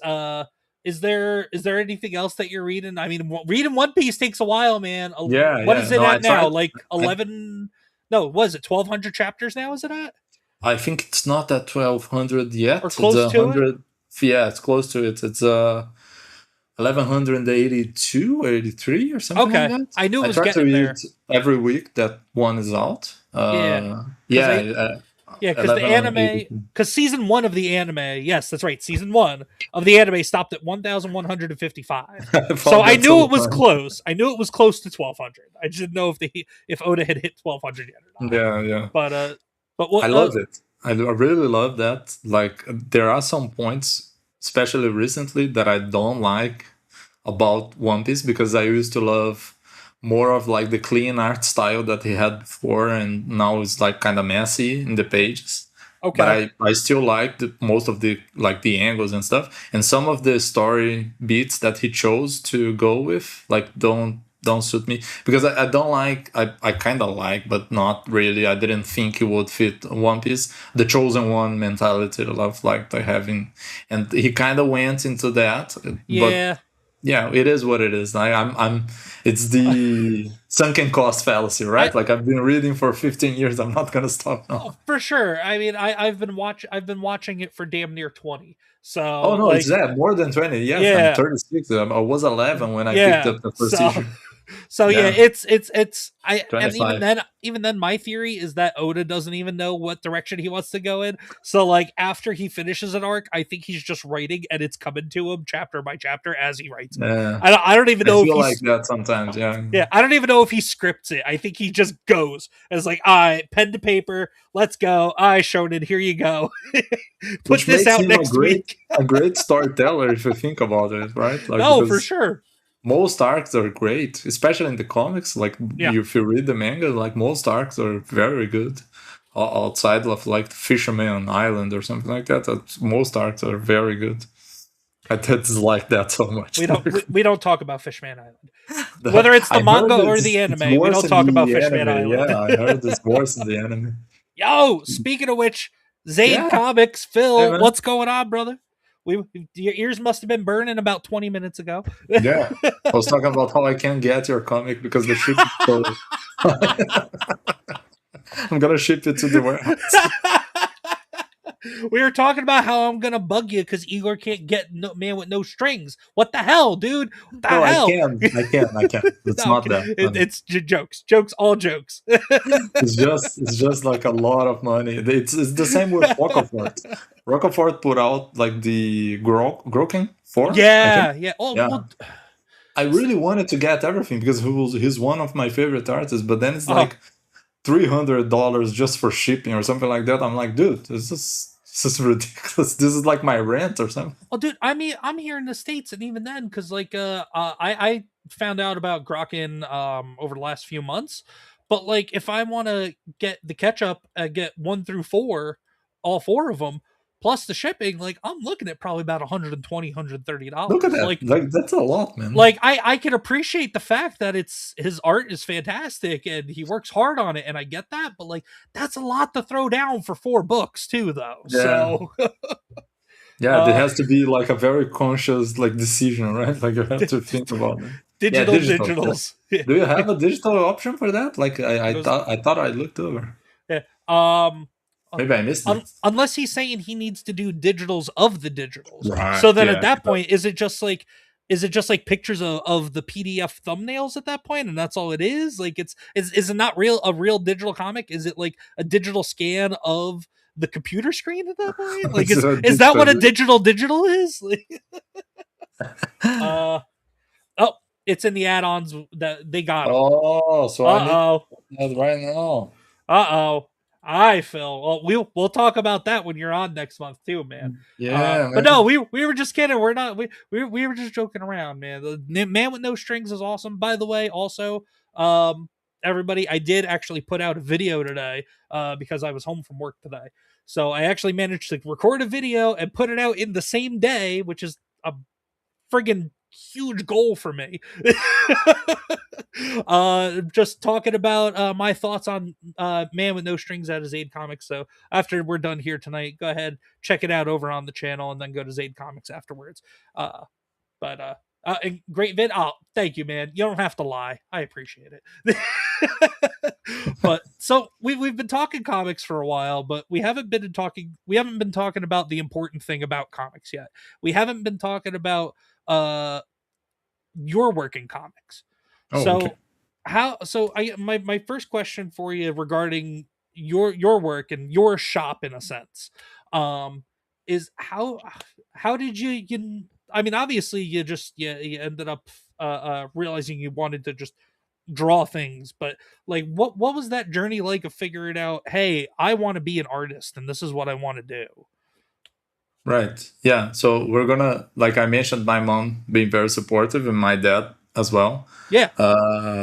Is there anything else that you're reading? I mean, reading One Piece takes a while, man. yeah, What yeah. is it No, I at now? tried. Like I, 11? No, was it 1,200 chapters now? Is it at I think it's not at 1200 or yet. It's close a to it? hundred. Yeah, it's close to it. It's 1182 or 83 or something like Okay, that. I knew it I was try to getting read there. it every week that one is out. Yeah, because Yeah, I yeah, because the anime, 1182. because season one of the anime, yes, that's right, season one of the anime stopped at 1,155. I So found I that knew so it was funny. close. I knew it was close to 1,200. I just didn't know if Oda had hit 1,200 yet or not. Yeah, yeah. But I what? love it. I really love that. Like, there are some points, especially recently, that I don't like about One Piece because I used to love more of like the clean art style that he had before, and now it's like kind of messy in the pages. But Okay, I still like most of the like the angles and stuff, and some of the story beats that he chose to go with like don't suit me because I don't like I kind of like but not really. I didn't think it would fit One Piece, the chosen one mentality of like they having, and he kind of went into that, but yeah, yeah, it is what it is. I'm. It's the sunken cost fallacy, I right? Like I've been reading for 15 years. I'm not gonna stop Oh, now. for sure. I mean, I've been watching it for damn near 20. Oh So no, it's like, that more than 20. Yes, I'm yeah, 36. I was 11 when I picked yeah. up the first So issue. so yeah, Yeah, it's I and 25. even then my theory is that Oda doesn't even know what direction he wants to go in. So like after he finishes an arc, I think he's just writing and it's coming to him chapter by chapter as he writes it. Yeah, I don't even I know if feel like he's that sometimes. Yeah, yeah, I don't even know if he scripts it. I think he just goes. And it's like, all right, pen to paper, let's go. All right, Shonen, here you go. Put which this makes out him next week. a great storyteller if you think about it, right? Like No, for because sure. most arcs are great, especially in the comics. Like Yeah. if you read the manga, like most arcs are very good. Outside of like the Fisherman Island or something like that, most arcs are very good. I dislike that so much. We don't talk about Fishman Island. Whether it's the I heard manga or the it's anime, we worse don't in talk about the Fishman anime. Island. Yeah, I heard it's worse in the anime. Yo, speaking of which, Zaid Yeah, Comics, hey Phil, man. what's going on, brother? We Your ears must have been burning about 20 minutes ago. Yeah, I was talking about how I can't get your comic because the ship is so. I'm gonna ship it to the warehouse. We were talking about how I'm gonna bug you because Igor can't get no, man with no strings. What the hell, dude? What the No, I hell? can. I can. I can. It's No, not that funny. it's jokes, all jokes. It's just like a lot of money. It's the same with Rocafort. Rocafort put out like the Groken 4, I think. Yeah, yeah. Oh, Yeah. well, I really wanted to get everything because he's one of my favorite artists, but then it's oh, like $300 just for shipping or something like that. I'm like, dude, this is ridiculous. This is like my rent or something. well, dude. I mean, I'm here in the States, and even then, because like, I found out about Grokken over the last few months, but like, if I want to get the catch up, get 1 through 4, all 4 of them, plus the shipping, like, I'm looking at probably about 120, Look at $130. that. Like that's a lot, man. Like I can appreciate the fact that it's his art is fantastic and he works hard on it, and I get that, but like that's a lot to throw down for 4 books too, though. Yeah. So Yeah, there uh has to be like a very conscious like decision, right? Like you have to think about it. Yeah, digital. Yeah. digitals. Yeah. Do you have a digital option for that? Like It goes, I thought I looked over. yeah. Um Maybe I missed it. Unless he's saying he needs to do digitals of the digitals. Right. So then at Yeah. that point, is it just like pictures of the PDF thumbnails at that point, and that's all it is? Like is it not a real digital comic? Is it like a digital scan of the computer screen at that point? Like It's a is that what a digital. digital is? Like, uh oh, it's in the add-ons that they got them. Oh, so I need Uh-oh. that right now. Uh-oh. All right, Phil. Well, we'll talk about that when you're on next month too, man. Yeah, But no, man. we were just kidding. We're not. We were just joking around, man. The Man with No Strings is awesome. By the way, also, everybody, I did actually put out a video today, because I was home from work today. So I actually managed to record a video and put it out in the same day, which is a friggin' huge goal for me. Just talking about my thoughts on Man with No Strings out of Zaid Comics. So after we're done here tonight, go ahead, check it out over on the channel, and then go to Zaid Comics afterwards. And great vid. Oh, thank you, man. You don't have to lie. I appreciate it. But so we've been talking comics for a while, but we haven't been talking about the important thing about comics yet. We haven't been talking about your work in comics. Oh, So okay. my first question for you regarding your work and your shop in a sense, is how did you I mean, obviously you ended up realizing you wanted to just draw things, but like what was that journey like of figuring out, hey, I want to be an artist and this is what I want to do? Right. Yeah. So we're gonna, like I mentioned, my mom being very supportive and my dad as well. Yeah.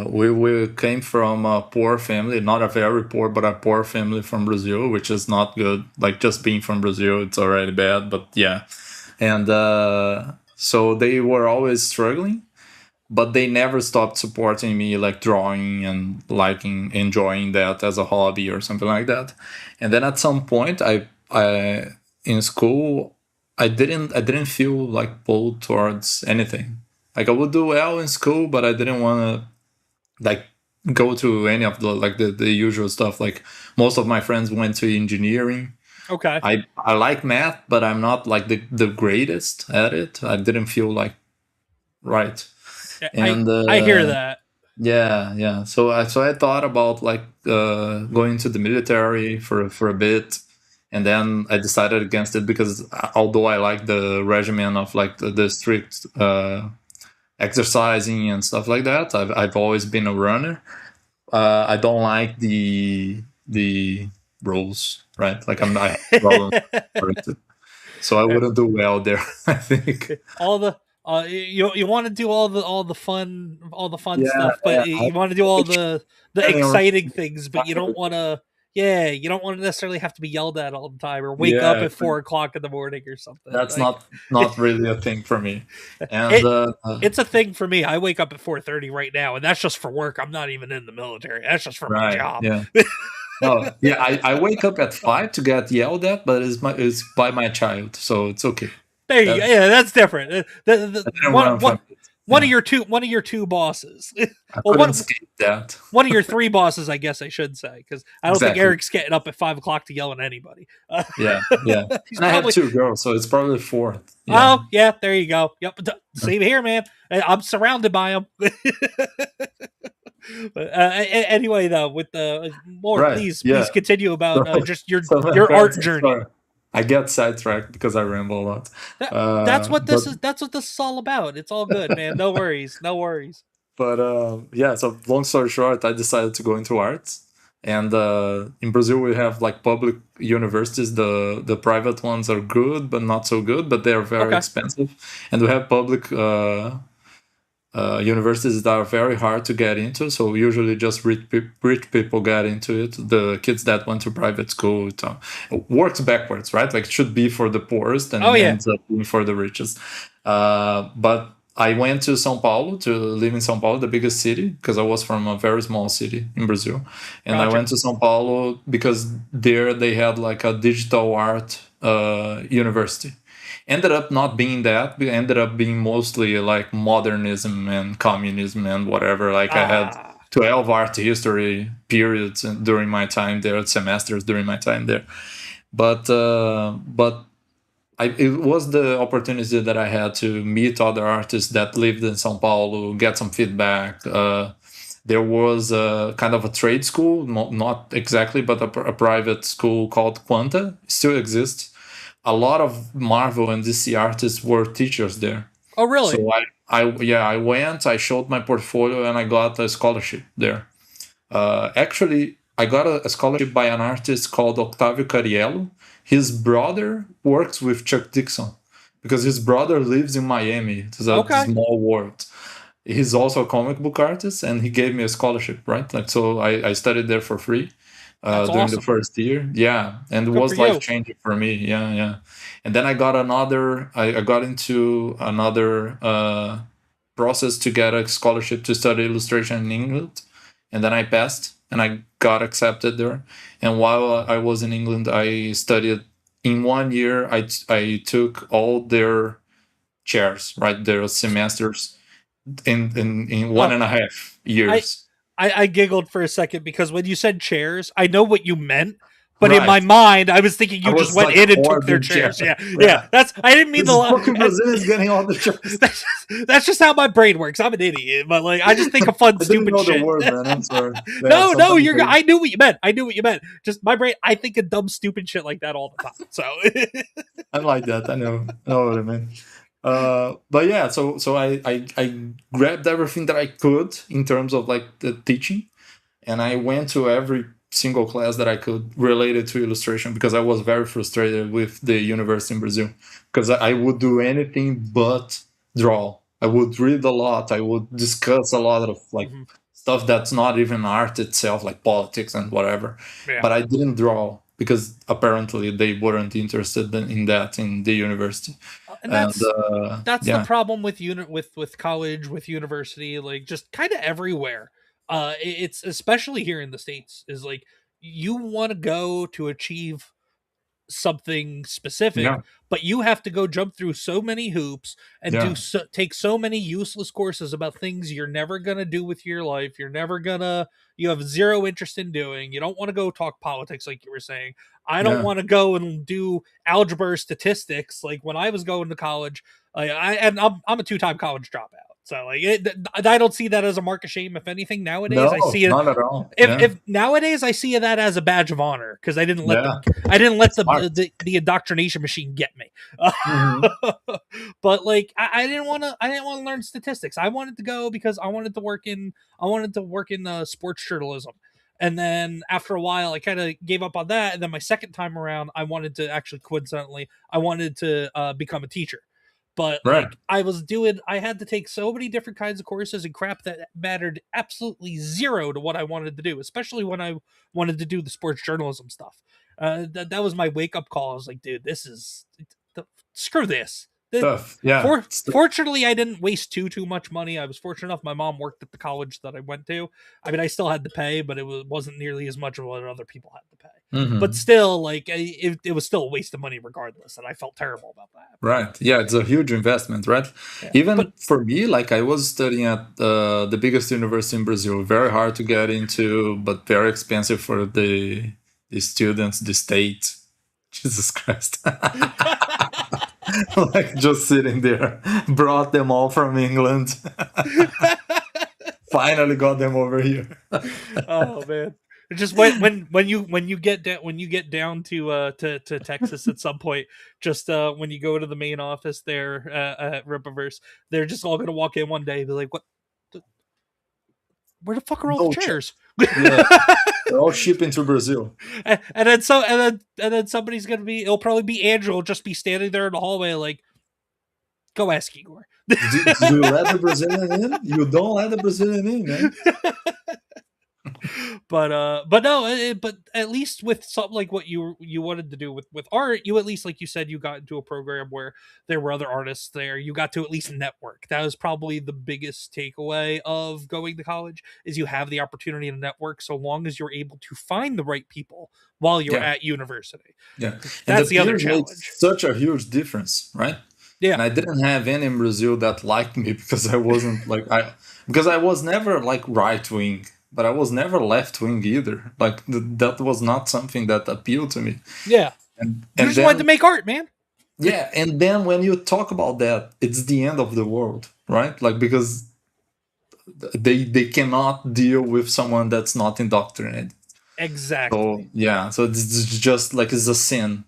We came from a poor family, not a very poor, but a poor family from Brazil, which is not good. Like just being from Brazil, it's already bad. But yeah, and so they were always struggling, but they never stopped supporting me, like drawing and liking, enjoying that as a hobby or something like that. And then at some point, I in school, I didn't feel like pulled towards anything. Like I would do well in school, but I didn't want to like go to any of the usual stuff. Like most of my friends went to engineering. Okay. I like math, but I'm not like the greatest at it. I didn't feel like right. Yeah, And I hear that. yeah. So I thought about like going to the military for a bit, and then I decided against it because although I like the regimen of like the strict exercising and stuff like that, I've always been a runner. I don't like the rules, right? Like I have problems with it. So I wouldn't do well there. I think. All the you want to do all the fun Yeah, stuff, but yeah. you want to do all the Depending exciting things, but you don't want to. Yeah, you don't want to necessarily have to be yelled at all the time or wake up yeah, at 4 o'clock in the morning or something. that's Like not really a thing for me. And it, it's a thing for me. I wake up at 4:30 right now, and that's just for work. I'm not even in the military. That's just for my right, job. yeah. No, yeah, I wake up at 5 to get yelled at, but it's by my child, so it's okay. There you go. That's Yeah, that's different. I didn't run from it. One Yeah, of your two bosses. I well, couldn't escape that. one of your three bosses, I guess I should say, because I don't think Exactly. Eric's getting up at 5 o'clock to yell at anybody. Yeah, yeah. He's And I have probably. 2 girls, so it's probably 4th. Yeah. Oh yeah, there you go. Yep, same here, man. I'm surrounded by them. Anyway, though, with the more, Right. Yeah. please continue about just So my your art parents, journey. sorry. I get sidetracked because I ramble a lot. That's what But this is. That's what this is all about. It's all good, man. No worries. No worries. yeah, so long story short, I decided to go into arts. And in Brazil, we have like public universities. The private ones are good, but not so good. But they are very Okay. expensive. And we have public universities that are very hard to get into. So usually just rich people get into it. The kids that went to private school, it works backwards, right? Like it should be for the poorest and Oh yeah. ends up being for the richest. But I went to São Paulo to live in São Paulo, the biggest city, because I was from a very small city in Brazil. And I Gotcha. went to São Paulo because there they had like a digital art university. Ended up not being that. It ended up being mostly like modernism and communism and whatever. Like I had Ah. 12 art history periods during my time there, semesters during my time there. But it was the opportunity that I had to meet other artists that lived in São Paulo, get some feedback. There was a kind of a trade school, not exactly, but a private school called Quanta. It still exists. A lot of Marvel and DC artists were teachers there. Oh really? So I went, I showed my portfolio, and I got a scholarship there. Actually, I got a scholarship by an artist called Octavio Cariello. His brother works with Chuck Dixon because his brother lives in Miami. It's a Okay. small world. He's also a comic book artist, and he gave me a scholarship, right? Like, so I studied there for free That's during the awesome. first year. Yeah, and it Good for was you. life changing for me. Yeah, yeah. And then I got another. I got into another process to get a scholarship to study illustration in England, and then I passed and I got accepted there. And while I was in England, I studied in 1 year. I took all their chairs, right, their semesters in one Oh, and a half years. I giggled for a second because when you said chairs, I know what you meant, but in my Right. mind, I was thinking I you just was went like in and took their hoarding chairs. chairs. Yeah, Yeah. That's I didn't mean This the. fucking Brazilian is getting all the chairs. That's just how my brain works. I'm an idiot, but like I just think of fun, I didn't stupid know the shit. word, man. I'm sorry. Yeah, No, sometimes you're. I knew what you meant. I knew what you meant. Just my brain. I think of dumb, stupid shit like that all the time. So I'm like that. I know what I mean. But yeah, so I grabbed everything that I could in terms of like the teaching, and I went to every single class that I could related to illustration because I was very frustrated with the university in Brazil because I would do anything but draw. I would read a lot. I would discuss a lot of like Mhm. stuff that's not even art itself, like politics and whatever. Yeah. But I didn't draw because apparently they weren't interested in that in the university. And And that's the yeah, problem with with college, with university, like just kind of everywhere. It's especially here in the States is like you want to go to achieve something specific, Yeah. but you have to go jump through so many hoops and Yeah. take so many useless courses about things you're never gonna do with your life. You have zero interest in doing. You don't want to go talk politics like you were saying. I don't Yeah. want to go and do algebra or statistics like when I was going to college. I'm a 2-time college dropout. So I don't see that as a mark of shame. If anything, nowadays I No, see it. not at all. If Yeah. nowadays I see that as a badge of honor because Yeah. I didn't let Smart. the indoctrination machine get me. Hmm. But like I didn't want to learn statistics. I wanted to go because I wanted to work in sports journalism. And then after a while, I kind of gave up on that. And then my second time around, I wanted to actually coincidentally, I wanted to become a teacher. But Right. like I had to take so many different kinds of courses and crap that mattered absolutely zero to what I wanted to do, especially when I wanted to do the sports journalism stuff. That was my wake up call. I was like, dude, this is screw this. Tough. Yeah. Fortunately, I didn't waste too much money. I was fortunate enough. My mom worked at the college that I went to. I mean, I still had to pay, but wasn't nearly as much of what other people had to pay. But Hmm. still, it was still a waste of money regardless, and I felt terrible about that. Right. Yeah, it's a huge investment, right? Yeah, but Even for me, like I was studying at the biggest university in Brazil, very hard to get into, but very expensive for the students, the state. Jesus Christ. Like just sitting there, brought them all from England. Finally got them over here. oh man, just when you get down to Texas at some point, just when you go to the main office there at Rippaverse, they're just all gonna walk in one day and be like, "What? Where the fuck are all the No chairs?" Yeah, they're all shipping to Brazil. And then somebody's gonna be. It'll probably be Andrew. Will just be standing there in the hallway like, "Go ask Igor." Do you let the Brazilian in? You don't let the Brazilian in, man. But no, but at least with something like what you wanted to do with art, you at least, like you said, you got into a program where there were other artists there. You got to at least network. That was probably the biggest takeaway of going to college, is you have the opportunity to network so long as you're able to find the right people while you're Yeah, at university. yeah. And the That's the other peers made challenge. such a huge difference, right? Yeah. And I didn't have any in Brazil that liked me because I wasn't like because I was never like right wing, but I was never left wing either. Like that was not something that appealed to me. Yeah. You And just wanted to then make art, man. yeah, and then when you talk about that, it's the end of the world, right? Like because they cannot deal with someone that's not indoctrinated. So Exactly. yeah, so it's just like it's a sin,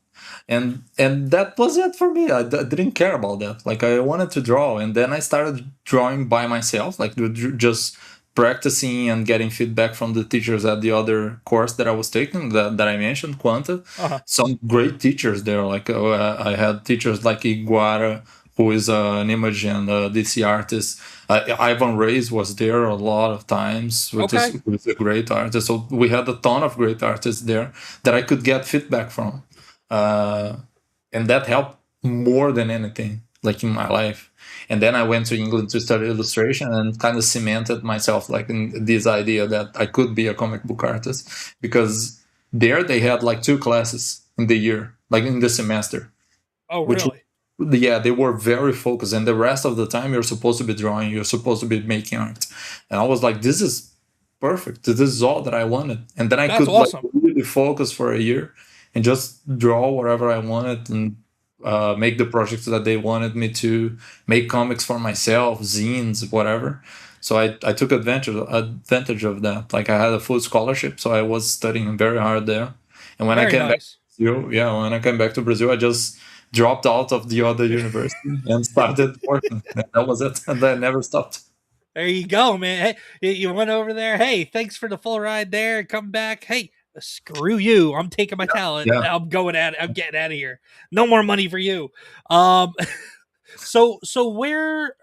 and that was it for me. I didn't care about that. Like I wanted to draw, and then I started drawing by myself, like just practicing and getting feedback from the teachers at the other course that I was taking that I mentioned, Quanta. Uh-huh. Some great teachers there. Like I had teachers like Igor, who is an image and DC artist. Ivan Reyes was there a lot of times, Okay. who is a great artist. So we had a ton of great artists there that I could get feedback from, uh, and that helped more than anything, like in my life. And then I went to England to study illustration and kind of cemented myself like in this idea that I could be a comic book artist, because there they had like 2 classes in the year, like in the semester, Oh, which really? yeah, they were very focused, and the rest of the time you're supposed to be drawing, you're supposed to be making art. And I was like, this is perfect, this is all that I wanted. And then I That's could like awesome. really focus for a year and just draw whatever I wanted, and make the projects that they wanted me to make, comics for myself, zines, whatever. So I took advantage of that. Like I had a full scholarship, so I was studying very hard there. And when I Very came back nice. to Brazil, yeah, when I came back to Brazil, I just dropped out of the other university and started working. That was it, and I never stopped. There you go, man. Hey, you went over there. Hey, thanks for the full ride there. Come back. Hey, screw you. I'm taking my talent. Yeah, I'm getting out of here. No more money for you. Um so where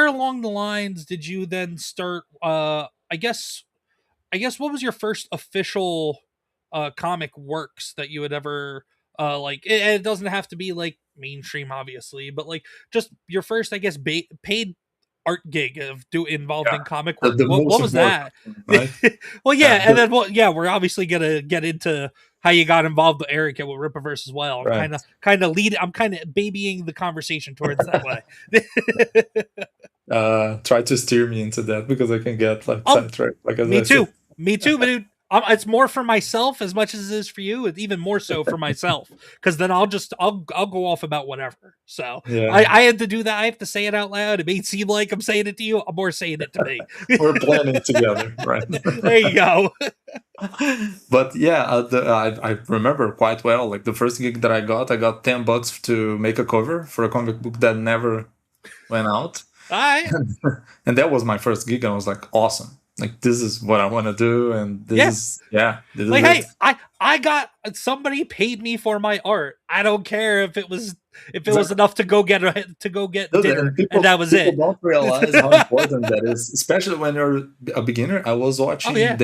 along the lines did you then start I guess what was your first official comic works that you had ever like it doesn't have to be like mainstream obviously, but like just your first I guess paid art gig of involved Yeah. in comic work. The What most was important, that? right? Well, Yeah. yeah, and then we're obviously gonna get into how you got involved with Eric and with Rippaverse as well. I'm Right. I'm kind of babying the conversation towards that way. Try to steer me into that because I can get like Oh, sidetracked, like as me I too. said. Me too, but dude, it's more for myself as much as it is for you. It's even more so for myself because then I'll go off about whatever. So Yeah. I had to do that. I have to say it out loud. It may seem like I'm saying it to you. I'm more saying it to me. We're planning together, right? There you go. But yeah, I remember quite well. Like the first gig that I got $10 to make a cover for a comic book that never went out. All right. And that was my first gig. And I was like, awesome. Like, this is what I want to do. And Yeah. this is Like, it. hey, I got somebody paid me for my art. I don't care if it was enough to go get Dude, dinner, and and that was people it. don't realize how important that is, especially when you're a beginner. I was Oh watching yeah.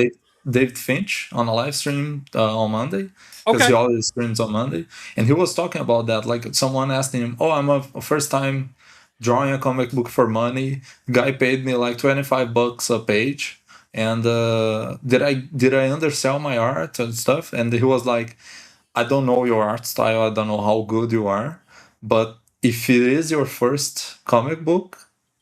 David Finch on a live stream on Monday because he Okay. always streams on Monday, and he was talking about that. Like someone asked him, "Oh, I'm a first time drawing a comic book for money. Guy paid me like $25 a page, and did I undersell my art and stuff?" And he was like, "I don't know your art style. I don't know how good you are, but if it is your first comic book,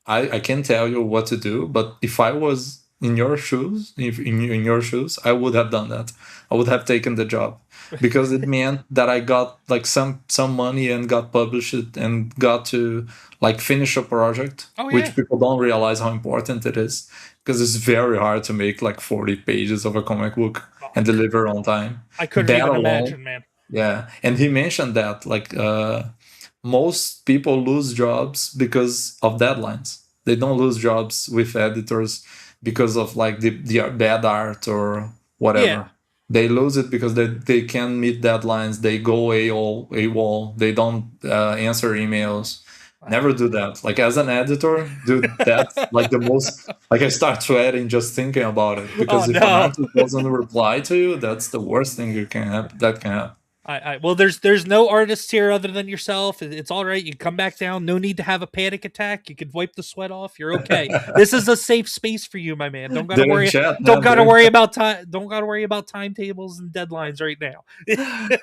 I can tell you what to do. But if I was in your shoes, if in your shoes, I would have done that. I would have taken the job because it meant that I got like some money and got published and got to like finish a project, Oh yeah. which people don't realize how important it is because it's very hard to make like 40 pages of a comic book and deliver on time. I couldn't That even alone, imagine, man. yeah. And he mentioned that like most people lose jobs because of deadlines. They don't lose jobs with editors because of like the bad art or Yeah. whatever. They lose it because they can't meet deadlines. They go AWOL. They don't answer emails. Never do that. Like as an editor, dude, that's like the most. Like I start sweating just thinking about it Oh because if an no. artist doesn't reply to you, that's the worst thing you can have. That can happen. Well, there's no artists here other than yourself. It's all right. You come back down. No need to have a panic attack. You can wipe the sweat off. You're okay. This is a safe space for you, my man. Don't gotta They're in worry. chat, Don't man. gotta They're in worry chat. about time. Don't gotta worry about timetables and deadlines right now.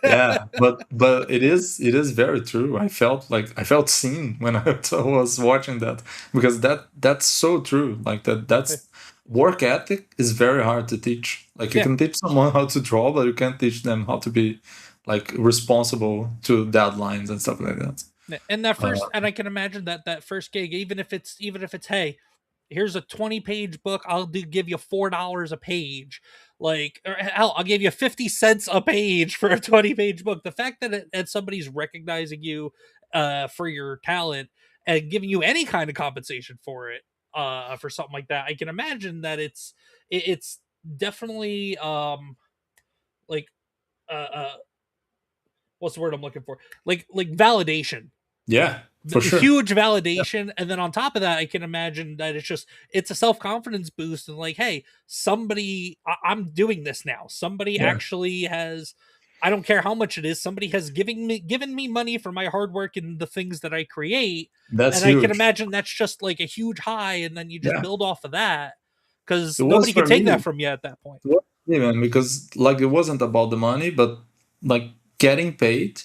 Yeah, but it is very true. I felt seen when I was watching that because that's so true. Like that's work ethic is very hard to teach. Like you Yeah. can teach someone how to draw, but you can't teach them how to be like responsible to deadlines and stuff like that. And that Uh, first, and I can imagine that first gig, even if it's hey, here's a 20-page book, I'll give you $4 a page. Like, or hell, I'll give you 50 cents a page for a 20-page book. The fact that somebody's recognizing you for your talent and giving you any kind of compensation for it, for something like that, I can imagine that it's definitely like uh what's the word I'm looking for? Like validation, yeah, for sure. huge validation, and then on top of that I can imagine that it's a self-confidence boost and like, hey, I'm doing this now. Somebody Yeah, actually has, I don't care how much it is, somebody has given me money for my hard work and the things that I create. that's And I can huge. imagine that's just like a huge high, and then you just Yeah, build off of that because it was nobody can for take that me. from you at that point. It was for me, man, because like it wasn't about the money, but like getting paid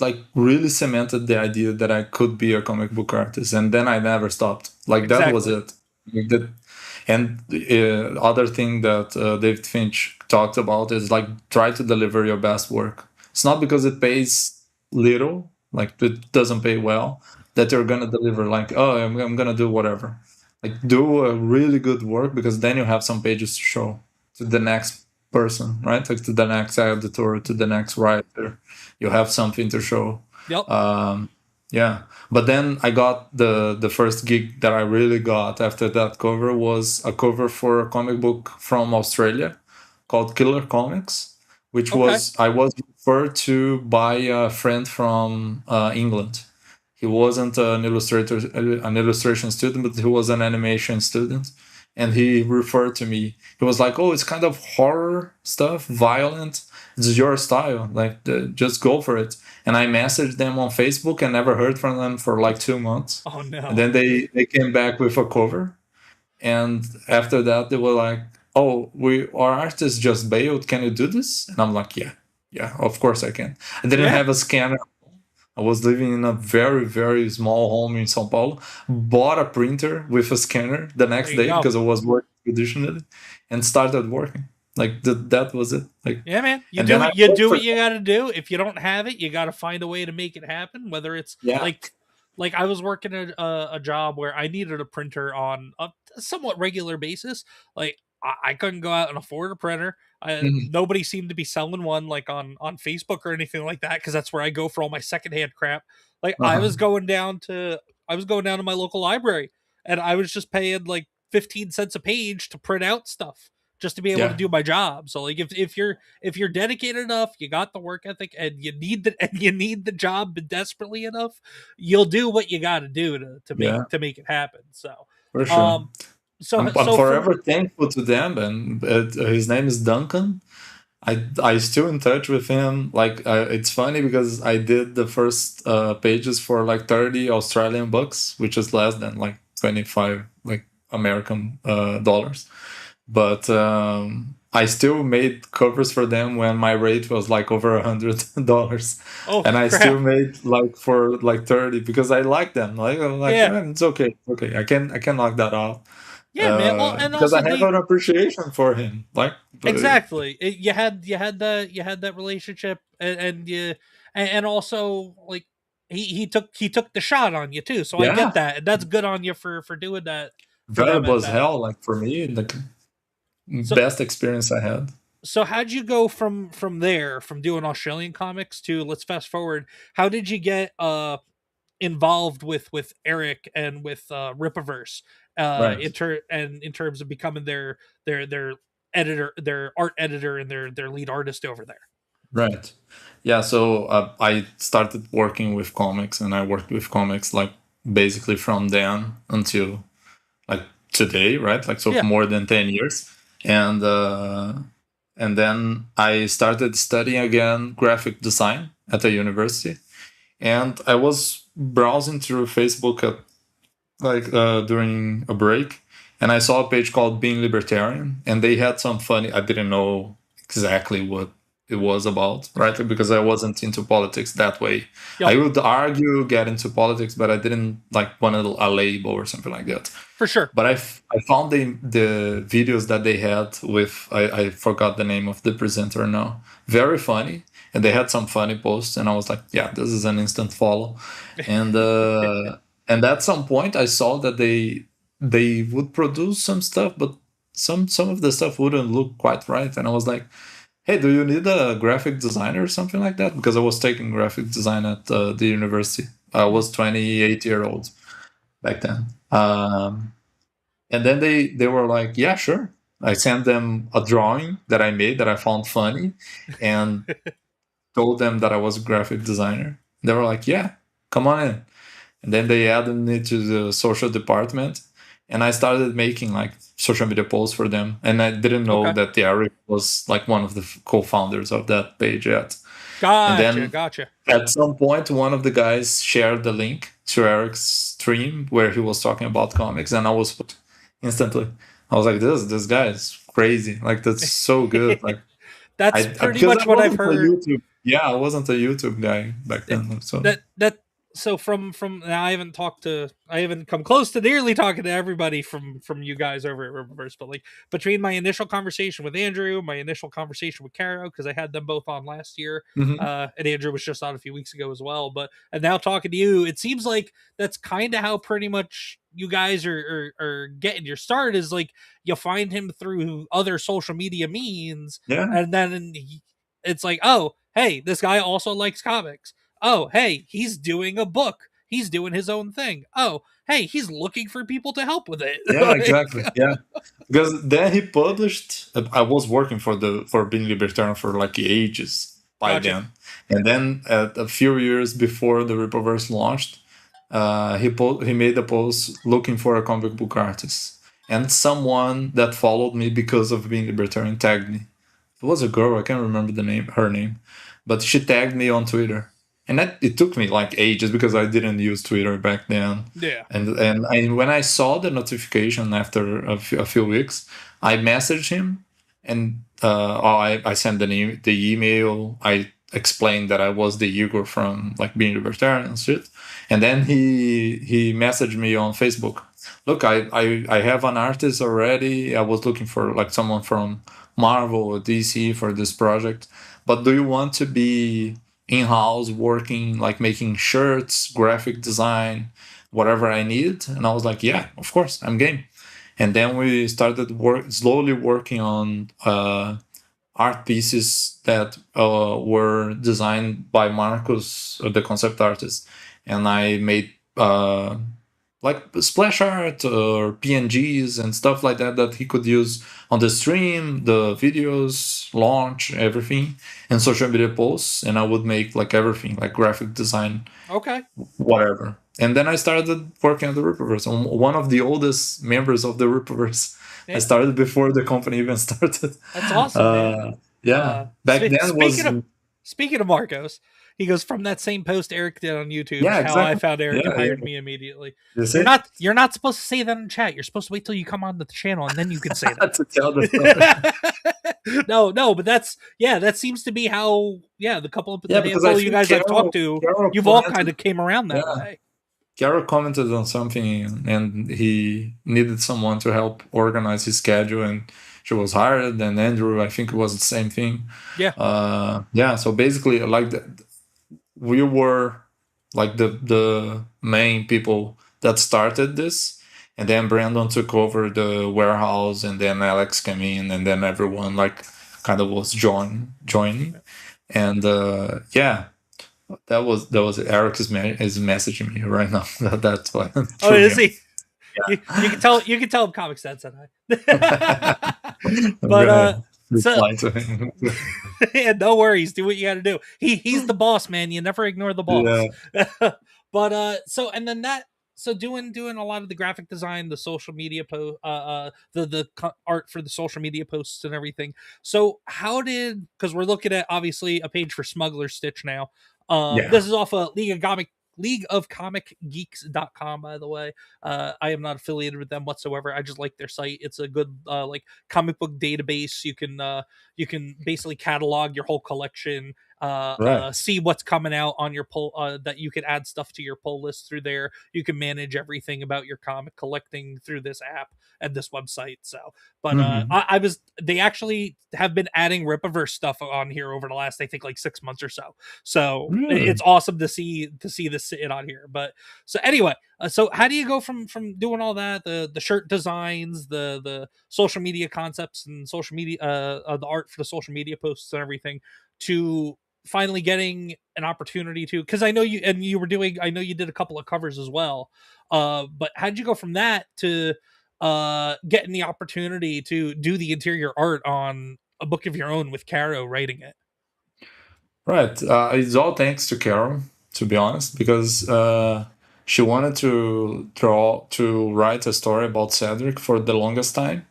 like really cemented the idea that I could be a comic book artist, and then I never stopped. Like that was Exactly. it. Like, that, and other thing that David Finch talked about is like try to deliver your best work. It's not because it pays little, like it doesn't pay well, that you're gonna deliver. Like, oh, I'm gonna do whatever. Like do a really good work because then you have some pages to show to the next person, right? Like to the next editor, to the next writer. You have something to show. Yep. Yeah, but then I got the first gig that I really got after that cover was a cover for a comic book from Australia called Killer Comics, which Okay. was I was referred to by a friend from England. He wasn't an illustration student, but he was an animation student, and he referred to me. He was like, "Oh, it's kind of horror stuff, violent. It's your style. Like, just go for it." And I messaged them on Facebook and never heard from them for like 2 months. Oh And no. then they came back with a cover, and after that they were like, "Oh, we our artist just bailed. Can you do this?" And I'm like, "Yeah, yeah, of course I can." I didn't Yeah. have a scanner. I was living in a very, very small home in São Paulo. Bought a printer with a scanner the There next you day go. because I was working traditionally, and started working. Like that was it. Like, Yeah, man. You and do then I what you worked do for what you got to do. If you don't have it, you got to find a way to make it happen. Whether it's yeah. like I was working a job where I needed a printer on a somewhat regular basis. Like I couldn't go out and afford a printer. Mhm. Nobody seemed to be selling one like on Facebook or anything like that because that's where I go for all my secondhand crap. Like Uh-huh. I was going down to my local library and I was just paying like 15 cents a page to print out stuff just to be able to Yeah. do my job. So like if you're dedicated enough, you got the work ethic and you need the job desperately enough, you'll do what you got to do Yeah. to make it happen. So For sure. um so I'm so from forever thankful to them, and his name is Duncan. I still in touch with him. Like, it's funny because I did the first pages for like 30 Australian bucks, which is less than like 25 like American dollars. But I still made covers for them when my rate was like over $100, oh and I still crap. made like for like 30 because I like them. Like, I'm like, Yeah. It's okay, it's okay. I can knock that off Yeah, man. Well, and because also I have the an appreciation for him. Like, exactly. You had that relationship and you and also like he took the shot on you too. So I get yeah, that. And that's good on you for doing that for them valuable at as that. hell. Like, for me, the So best experience I had. so how'd you go from there from doing Australian comics to let's fast forward. How did you get involved with Eric and with Rippaverse Right. in terms of becoming their editor, their art editor, and their lead artist over there? Right. Yeah. So I started working with comics, and I worked with comics like basically from then until like today, right? Like, so for Yeah. more than 10 years, and uh, and then I started studying again graphic design at a university, and I was browsing through Facebook at like during a break, and I saw a page called Being Libertarian, and they had some funny. I didn't know exactly what it was about, right? Because I wasn't into politics that way. I Yep. would argue get into politics, but I didn't like want a label or something like that. For sure. But I found the videos that they had with I forgot the name of the presenter now. Very funny, and they had some funny posts, and I was like, yeah, this is an instant follow, and and at some point I saw that they would produce some stuff, but some of the stuff wouldn't look quite right, and I was like, hey, do you need a graphic designer or something like that? Because I was taking graphic design at the university. I Mhm. was 28-year old back then. And then they were like, yeah, sure. I sent them a drawing that I made that I found funny, and told them that I was a graphic designer. They were like, yeah, come on in. And then they added me to the social department, and I started making like social media posts for them. And I didn't know Okay. that Eric was like one of the co-founders of that page yet. And Gotcha. then Gotcha. at some point, one of the guys shared the link to Eric's stream where he was talking about comics, and I was hooked instantly. I was like, this guy is crazy. Like, that's so good. Like, That's I pretty because much I what I've wasn't a heard. YouTube. Yeah, I wasn't a YouTube guy back It, then. So that so from now I haven't come close to nearly talking to everybody from you guys over at Riververse, but like between my initial conversation with Andrew, my initial conversation with Caro, because I had them both on last year, mhm. and Andrew was just on a few weeks ago as well. But and now talking to you, it seems like that's kind of how pretty much you guys are getting your start is like you find him through other social media means, Yeah, and then it's like, oh, hey, this guy also likes comics. Oh, hey, he's doing a book. He's doing his own thing. Oh, hey, he's looking for people to help with it. yeah, exactly. Like, Yeah, because then he published. I was working for Being Libertarian for like ages by gotcha. then, and then a few years before the Rippaverse launched, he made a post looking for a comic book artist, and someone that followed me because of being libertarian tagged me. It was a girl, I can't remember her name, but she tagged me on Twitter. And it took me like ages because I didn't use Twitter back then. Yeah. And when I saw the notification after a few weeks, I messaged him, and I sent the email. I explained that I was the Igor from like being libertarian and shit. And then he messaged me on Facebook. Look, I have an artist already. I was looking for like someone from Marvel or DC for this project. But do you want to be in-house working, like making shirts, graphic design, whatever I need? And I was like, yeah, of course, I'm game. And then we started slowly working on art pieces that were designed by Marcus, the concept artist, and I made like splash art or PNGs and stuff like that that he could use on the stream, the videos, launch, everything, and social media posts. And I would make like everything, like graphic design, Okay. whatever. And then I started working at the Rippaverse. I'm one of the oldest members of the Rippaverse. I started before the company even started. That's awesome, man. Yeah, back then was. Speaking of Marcos, he goes from that same post Eric did on YouTube. Yeah, How I exactly. found Eric and hired me immediately. You're not supposed to say that in chat. You're supposed to wait till you come on the channel and then you can say that. To tell the story. no, but that seems to be how the couple of the handful you guys I've talked to, you've all kind of came around that way. Carol commented on something and he needed someone to help organize his schedule, and she was hired. And Andrew, I think it was the same thing. Yeah. So basically, like we were like the main people that started this, and then Brandon took over the warehouse, and then Alex came in, and then everyone like kind of was joining, and that was Eric is messaging me right now. That's why. Oh, is he? Yeah. You can tell him ComixDad said hi. But yeah, no worries. Do what you got to do. He's the boss, man. You never ignore the boss. Yeah. But so doing a lot of the graphic design, the social media post, the art for the social media posts and everything. So because we're looking at obviously a page for Smuggler Stitch now. This is off of leagueofcomicgeeks.com, by the way. I am not affiliated with them whatsoever. I just like their site. It's a good like comic book database. You can basically catalog your whole collection, see what's coming out on your pull, that you can add stuff to your pull list through there. You can manage everything about your comic collecting through this app and this website. So, but they actually have been adding Rippaverse stuff on here over the last, I think, like 6 months or so. So it's awesome to see this sitting on here. But so anyway, so how do you go from doing all that, the shirt designs, the social media concepts and social media, the art for the social media posts and everything, to finally getting an opportunity to, because I know you did a couple of covers as well. But how did you go from that to getting the opportunity to do the interior art on a book of your own with Caro writing it? Right. It's all thanks to Carol, to be honest, because she wanted to write a story about Cedric for the longest time.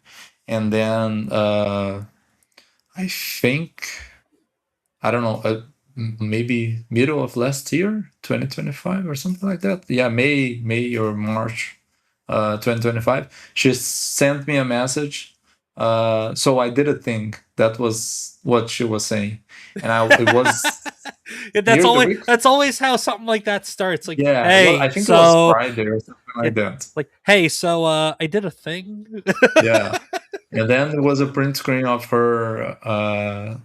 And then I think, I don't know, maybe middle of last year, 2025 or something like that. Yeah, May or March 2025. She sent me a message. So I did a thing. That was what she was saying, and it was. That's always how something like that starts. Like, yeah, hey, well, I think it was Friday or something like that. Like, hey, so I did a thing. Yeah, and then there was a print screen of her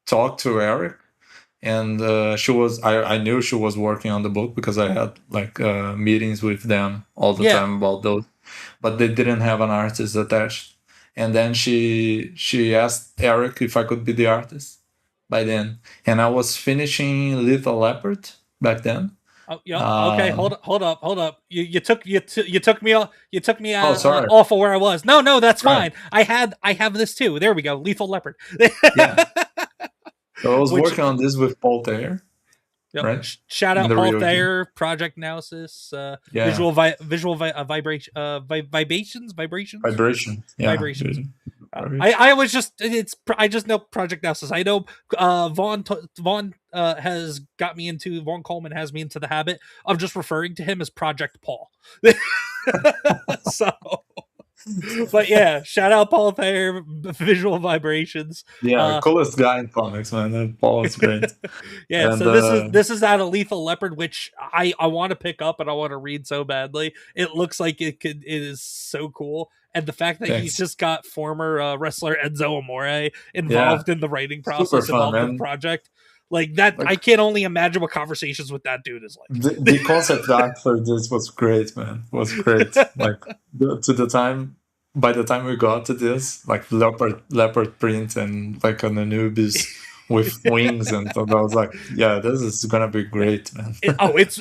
talk to Eric, and she was. I knew she was working on the book because I had like meetings with them all the time about those, but they didn't have an artist attached. And then she asked Eric if I could be the artist by then, and I was finishing Little Leopard back then. Oh, yeah. Okay. Hold up. You took me off. You took me out off of where I was. No, that's fine. I have this too. There we go. Lethal Leopard. Yeah. So I was working on this with Paul Teixeira, Yep. right? Shout In out the Paul real game. Thayer, Project Analysis, Yeah, vibrations, vibration. Yeah, vibrations. I vibration. was just I just know Project Analysis. I know Vaughn has got me into Vaughn Coleman has me into the habit of just referring to him as Project Paul. So, but yeah, shout out Paul Thayer, Visual Vibrations. Yeah, Uh, coolest guy in comics, man. That Paul is great. yeah, And so this is out of Lethal Leopard, which I want to pick up and I want to read so badly. It looks like it is so cool, and the fact that he's thanks. just got former wrestler Enzo Amore Yeah, involved in the writing super process, fun, involved in the man. project, like that. Like I can't only imagine what conversations with that dude is like. the concept art for this was great, man. Was great. Like to the time, by the time we got to this, like leopard print and like an Anubis with wings, and so I was like, yeah, this is gonna be great, man.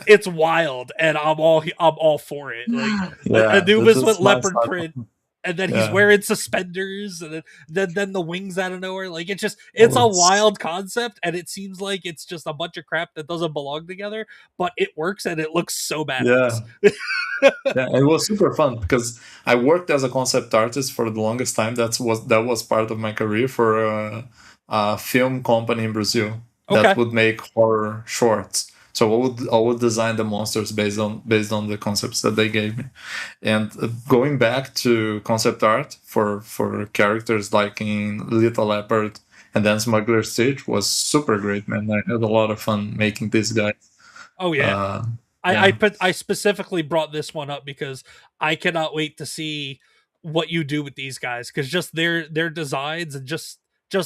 It's wild, and I'm all for it. Like Yeah, Anubis with that's my leopard start. print, and then he's Yeah, wearing suspenders, and then the wings out of nowhere. Like it's oh, a it's wild concept, and it seems like it's just a bunch of crap that doesn't belong together, but it works and it looks so badass. yeah. Yeah, it was super fun because I worked as a concept artist for the longest time. That was part of my career for a film company in Brazil that Okay, would make horror shorts. So I would design the monsters based on the concepts that they gave me. And going back to concept art for characters like in Little Leopard and then Smuggler Stitch was super great, man. I had a lot of fun making these guys. oh yeah. Uh, I yeah, put I specifically brought this one up because I cannot wait to see what you do with these guys, because just their designs and just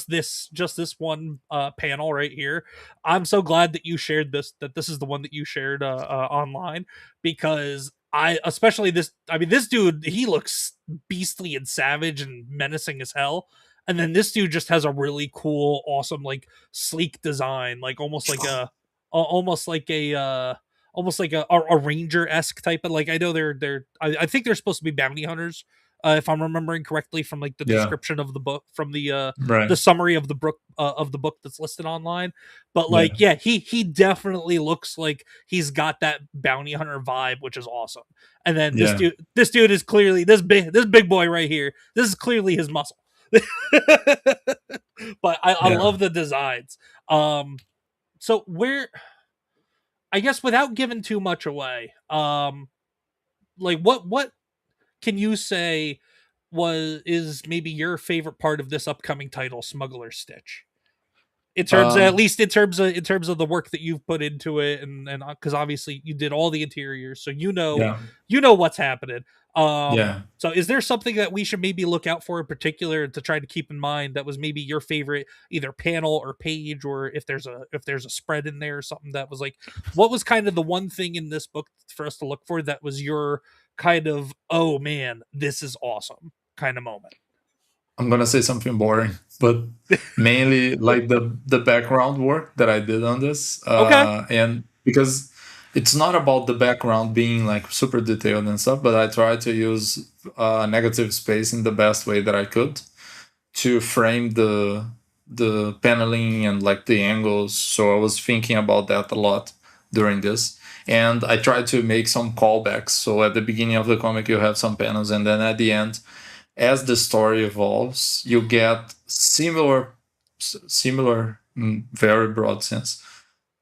this one panel right here. I'm so glad that you shared this, that this is the one that you shared online, because I especially this I mean this dude, he looks beastly and savage and menacing as hell. And then this dude just has a really cool, awesome, like sleek design, like almost like a almost like a ranger esque type of, like, I know I think they're supposed to be bounty hunters, if I'm remembering correctly from like the yeah, description of the book, from right, the summary of the book that's listed online. But yeah. like, yeah, he definitely looks like he's got that bounty hunter vibe, which is awesome. And then Yeah, this dude is clearly this big boy right here. This is clearly his muscle. But I yeah. love the designs. So where, I guess without giving too much away, like what can you say is maybe your favorite part of this upcoming title, Smuggler Stitch? In terms of, at Um, least in terms of the work that you've put into it, and because obviously you did all the interiors, so yeah, you know what's happening. yeah. So is there something that we should maybe look out for in particular to try to keep in mind that was maybe your favorite, either panel or page, or if there's a spread in there or something that was like, what was kind of the one thing in this book for us to look for that was your kind of, oh man, this is awesome kind of moment? I'm gonna say something boring, but mainly like the background work that I did on this, Okay. and because it's not about the background being like super detailed and stuff, but I tried to use negative space in the best way that I could to frame the paneling and like the angles. So I was thinking about that a lot during this. And I tried to make some callbacks. So at the beginning of the comic, you have some panels, and then at the end, as the story evolves, you get similar, very broad sense,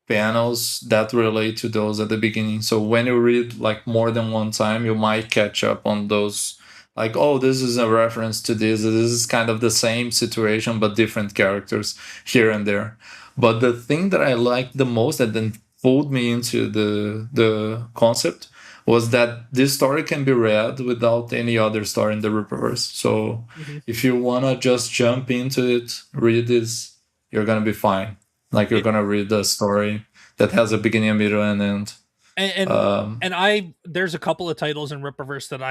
panels that relate to those at the beginning. So when you read like more than one time, you might catch up on those. Like, oh, this is a reference to this. This is kind of the same situation, but different characters here and there. But the thing that I liked the most that then pulled me into the concept was that this story can be read without any other story in the Rippaverse. So Mm-hmm. if you wanna just jump into it, read this, you're gonna be fine. Like you're It, gonna read the story that has a beginning, a middle, and end. and, and Um, and I there's a couple of titles in Rippaverse that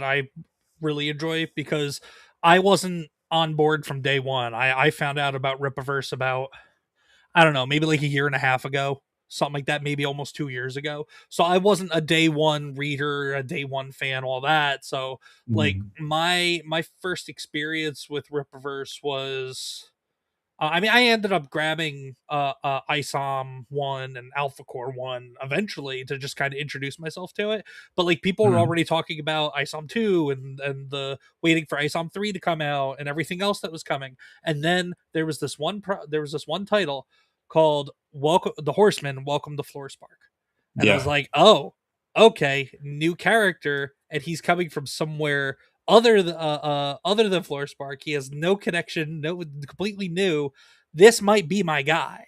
I really enjoy, because I wasn't on board from day one. I found out about Rippaverse about, I don't know, maybe like a year and a half ago, something like that, maybe almost 2 years ago. So I wasn't a day one reader, a day one fan, all that. So like mm, my first experience with Rippaverse was I mean, I ended up grabbing ISOM 1 and Alpha Core 1 eventually to just kind of introduce myself to it. But like people were Mhm. already talking about ISOM 2 and the waiting for ISOM 3 to come out and everything else that was coming. And then there was this one title called Welcome the Horseman, Welcome to Floorspark. And I was Yeah, like, "Oh, okay, new character and he's coming from somewhere other than Floorspark. He has no connection, no completely new. This might be my guy."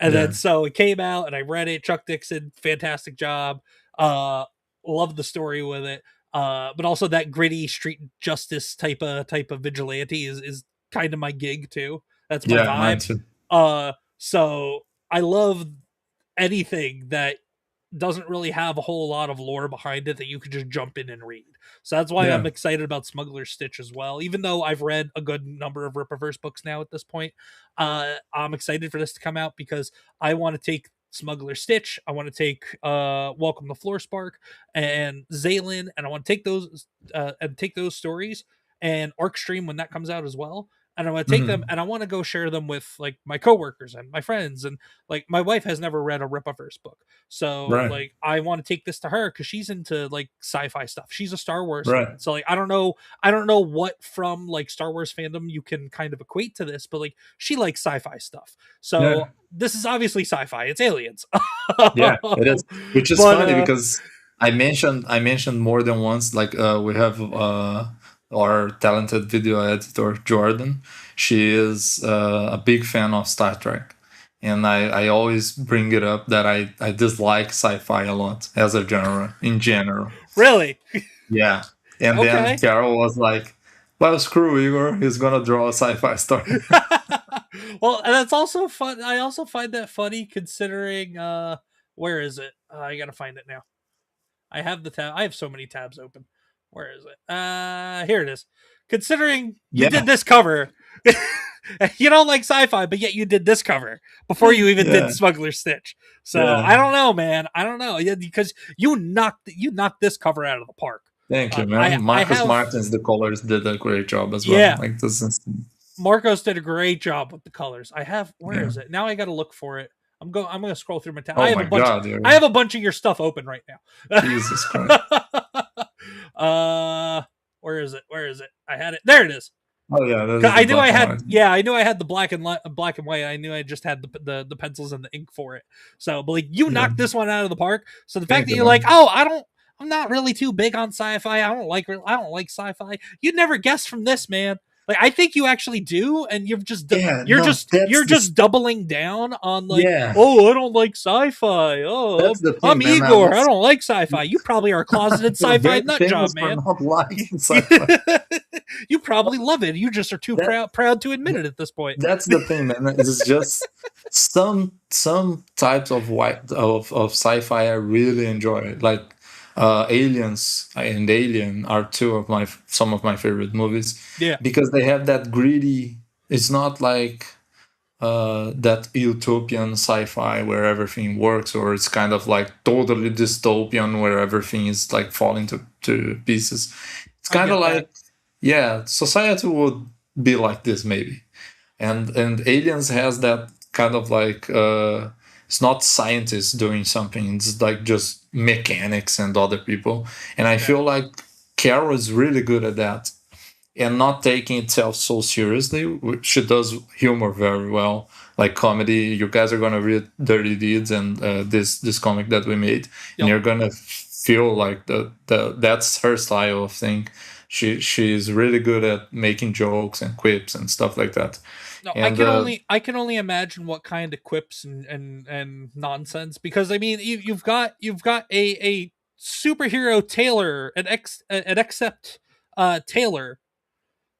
And then yeah, so it came out and I read it. Chuck Dixon, fantastic job. Uh Loved the story with it. But also that gritty street justice type of vigilante is kind of my gig too. That's my yeah. Mine vibe. too. So I love anything that doesn't really have a whole lot of lore behind it that you could just jump in and read. So that's why I'm Yeah. excited about Smuggler Stitch as well. Even though I've read a good number of Rippaverse books now at this point, I'm excited for this to come out because I want to take Smuggler Stitch, I want to take Welcome to Floorspark and Zaylin, and I want to take those stories and Arcstream when that comes out as well. And I want to take them Mhm. and I want to go share them with like my coworkers and my friends. And like my wife has never read a Rippaverse book. So Right, like I want to take this to her because she's into like sci-fi stuff. She's a Star Wars right. fan. So like I don't know what from like Star Wars fandom you can kind of equate to this, but like she likes sci-fi stuff. Yeah, So this is obviously sci-fi. It's aliens. yeah. It is, which is but funny because I mentioned more than once. Like we have our talented video editor Jordan. She is a big fan of Star Trek, and I always bring it up that I dislike sci-fi a lot as a genre in general. really? Yeah. And then Okay. Carol was like, well, screw Igor. He's going to draw a sci fi story. Well, and that's also fun. I also find that funny considering where is it? I got to find it now. I have the tab. I have so many tabs open. Where is it? Here it is. Considering you did Yeah. this cover, you don't like sci-fi, but yet you did this cover before you even did Yeah. Smuggler Stitch. So Yeah. I don't know, man. I don't know. Yeah, because you knocked this cover out of the park. Thank you, man. I Marcus have Martins, the colors, did a great job as well. yeah. Like, this is, Marcos did a great job with the colors. I have where yeah. is it? Now I got to look for it. I'm gonna scroll through my tab. Oh my God. I have a bunch of your stuff open right now. Jesus Christ. uh where is it? Where is it? I had it. There it is. Oh, yeah. That 'Cause is the I knew I black and had white. I knew I had the black and white. I knew I just had the pencils and the ink for it. So, but like you Yeah. knocked this one out of the park. So the fact Thank that you, you're like, man. "Oh, I'm not really too big on sci-fi. I don't like sci-fi." You'd never guess from this, man. Like I think you actually do, and Yeah. No, you're just doubling down on like, yeah. "Oh, I don't like sci-fi. Oh, That's the I'm thing, man. I Igor. I was don't like sci-fi." You probably are a closeted sci-fi very nut famous job, for man. not liking sci fi. You probably love it. You just are too That, proud to admit it at this point. that's the thing, man. It's just some types of of sci-fi I really enjoy. Like Aliens and Alien are two of my some of my favorite movies Yeah. because they have that gritty. It's not like that utopian sci-fi where everything works, or it's kind of like totally dystopian where everything is like falling to pieces. It's I kind of get that. like, yeah, society would be like this maybe. And Aliens has that kind of like it's not scientists doing something, it's like just mechanics and other people. And I Yeah. feel like Carol is really good at that and not taking itself so seriously. She does humor very well, like comedy. You guys are gonna read Dirty Deeds and this comic that we made, and Yep. you're gonna feel like the that's her style of thing. She's really good at making jokes and quips and stuff like that. No, And I can only imagine what kind of quips and nonsense because I mean you've got a superhero tailor an except tailor.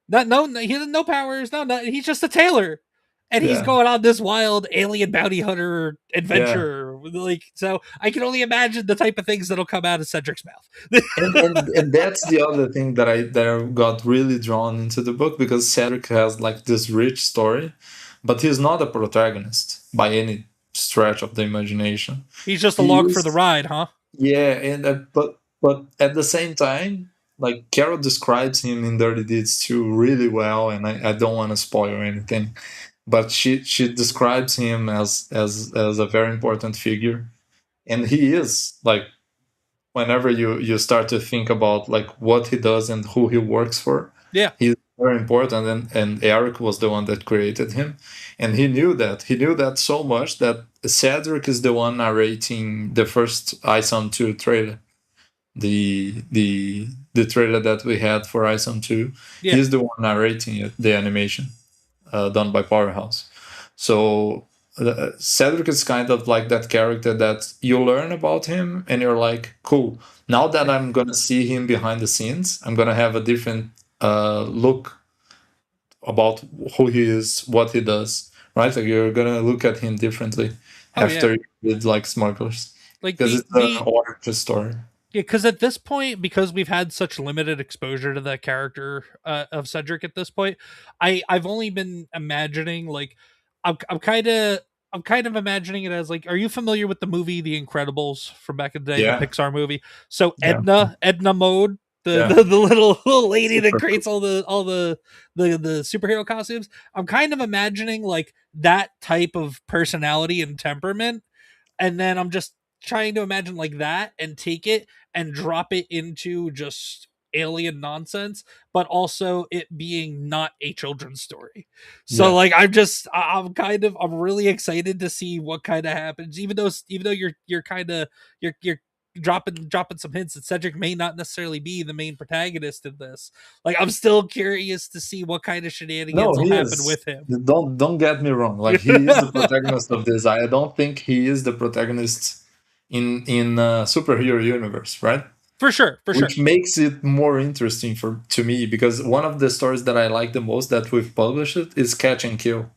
Not no he has no powers. No, he's just a tailor. And he's yeah, going on this wild alien bounty hunter yeah. adventure. Like so I can only imagine the type of things that'll come out of Cedric's mouth. And that's the other thing that I got really drawn into the book, because Cedric has like this rich story, but he's not a protagonist by any stretch of the imagination. He's just He along for the is, ride, huh? yeah, and but at the same time, like Carol describes him in Dirty Deeds 2 really well, and I don't want to spoil anything. but she describes him as a very important figure, and he is like, whenever you start to think about like what he does and who he works for, Yeah. he's very important. And Eric was the one that created him, and he knew that so much that Cedric is the one narrating the first ISOM 2 trailer, the trailer that we had for ISOM 2. Yeah. He's the one narrating it, the animation, done by Powerhouse. So Cedric is kind of like that character that you learn about him and you're like, cool. Now that I'm gonna see him behind the scenes, I'm gonna have a different look about who he is, what he does. Right? Like you're gonna look at him differently Oh yeah. after you did like Smugglers, Like because the it's an origin story. yeah, because at this point, because we've had such limited exposure to the character of Cedric at this point, I've only been imagining like I'm kind of imagining it as like, are you familiar with the movie The Incredibles from back in the day, the Yeah, Pixar movie? So yeah, Edna Mode, the yeah. the little lady that Super cool. creates all the superhero costumes. I'm kind of imagining like that type of personality and temperament, and then I'm just trying to imagine like that and take it and drop it into just alien nonsense, but also it being not a children's story. So Yeah. like I'm really excited to see what kind of happens, even though you're kind of you're dropping some hints that Cedric may not necessarily be the main protagonist in this. Like I'm still curious to see what kind of No, shenanigans will he happen is. with him. Don't get me wrong. Like he is the protagonist of this. I don't think he is the protagonist in superhero universe, right? For sure, for sure. Which makes it more interesting for to me, because one of the stories that I like the most that we've published is Catch and Kill,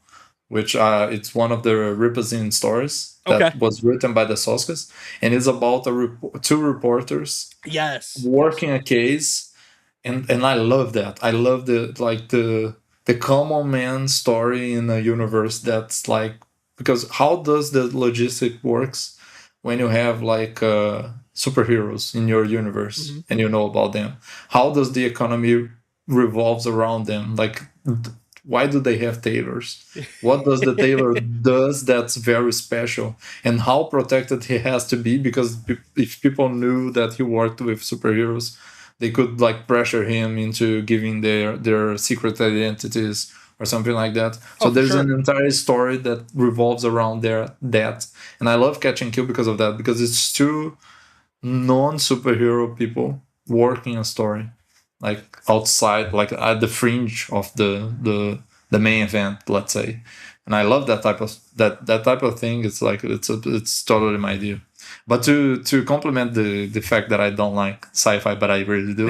which it's one of the Ripazine stories Okay. that was written by the Soskas, and it's about two reporters Yes. working a case, and I love that. I love the common man story in a universe that's like, because how does the logistic works when you have like superheroes in your universe Hmm. and you know about them? How does the economy revolves around them? Like, why do they have tailors? What does the tailor does that's very special, and how protected he has to be? Because if people knew that he worked with superheroes, they could like pressure him into giving their secret identities or something like that. Oh, So for there's an sure. entire story that revolves around that, and I love Catch and Kill because of that, because it's two non-superhero people working a story like outside, like at the fringe of the main event, let's say. And I love that type of thing. It's like it's totally my deal. But to complement the fact that I don't like sci-fi, but I really do,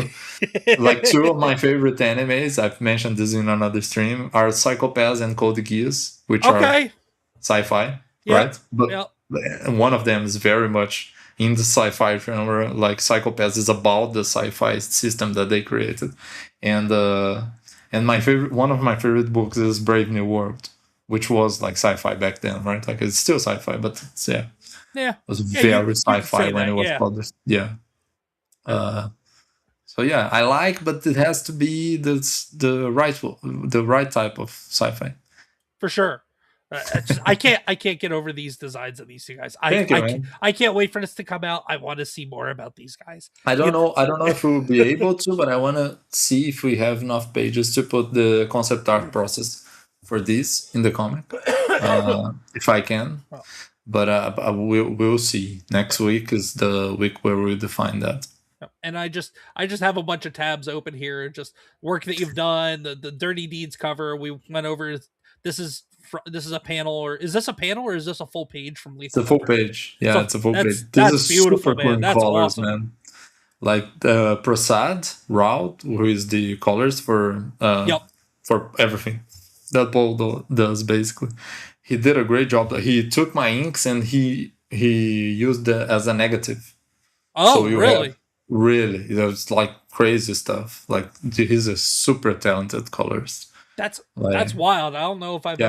like two of my favorite animes, I've mentioned this in another stream, are Psychopaths and Code Geass, which are Okay. sci-fi, Yep. right? But Yep. one of them is very much in the sci-fi genre. Like Psychopaths is about the sci-fi system that they created, and my favorite, one of my favorite books is Brave New World, which was like sci-fi back then, right? Like it's still sci-fi, but it Yeah. was Yeah. very You could sci-fi say when it that. was Yeah. published. Yeah. Yeah. Uh, so yeah, I like, but it has to be the right type of sci-fi. For sure. I can't get over these designs of these two guys. Thank you, man. I can't wait for this to come out. I want to see more about these guys. I don't It, know. I don't know if we'll be able to, but I want to see if we have enough pages to put the concept art process for this in the comic, if I can. well, But we'll see. Next week is the week where we define that. and I just have a bunch of tabs open here, just work that you've done, the Dirty Deeds cover we went over. This is a panel, or is this a panel, or is this a full page from It's a Lethal full Weapon? page. Yeah, So it's a full page. This that's is super beautiful, cool man. in That's colors, awesome. man. Like Prasad Raut, who is the colors Yep. for everything that Paul does basically. He did a great job. He took my inks and he used it as a negative. So Oh, you really? have really, it's like crazy stuff. Like he's a super talented colorist. That's Like wild. yeah, I don't know if I've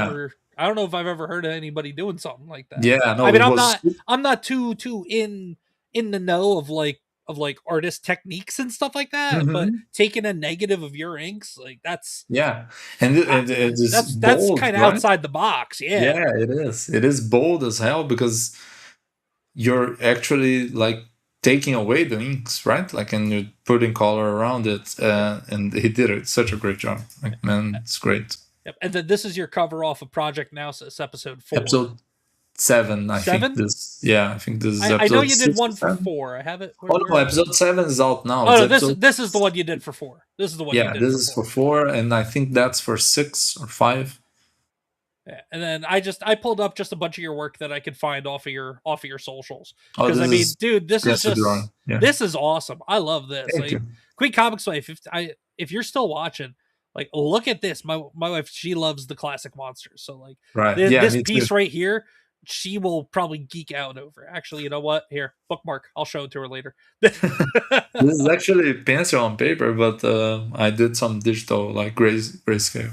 ever heard of anybody doing something like that. yeah. I No, mean, it was I'm not too in the know of like of like artist techniques and stuff like that, but Hmm. taking a negative of your inks, like Yeah, and it is that's bold, kind of right? outside the box. Yeah. Yeah, it is. It is bold as hell because you're actually like taking away the inks, right? Like, and you're putting color around it. And he did it such a great job. Like, man, it's great. Yep. And then this is your cover off of Project Now, so it's episode 4. Episode 7, I think 7? this. Yeah, I think this is I know episode you did 6 or one for 7. 4. I have it. Oh no, Where? episode 7 is out now. Oh It's no, episode. this is the one you did for 4. This is the one you Yeah, did this for is 4. for 4, and I think that's for 6 or 5. Yeah. And then I pulled up just a bunch of your work that I could find off of your socials, Oh, because I this mean, is dude, this is Jesse just drawing. Yeah, this is awesome. I love this. thank Like, you. Queen Comics Wife, if you're still watching, like, look at this. My wife, she loves the classic monsters, so like Right. Yeah, this me too. piece right here, she will probably geek out over. Actually, you know what? Here, bookmark. I'll show it to her later. This is actually pencil on paper, but I did some digital like grayscale.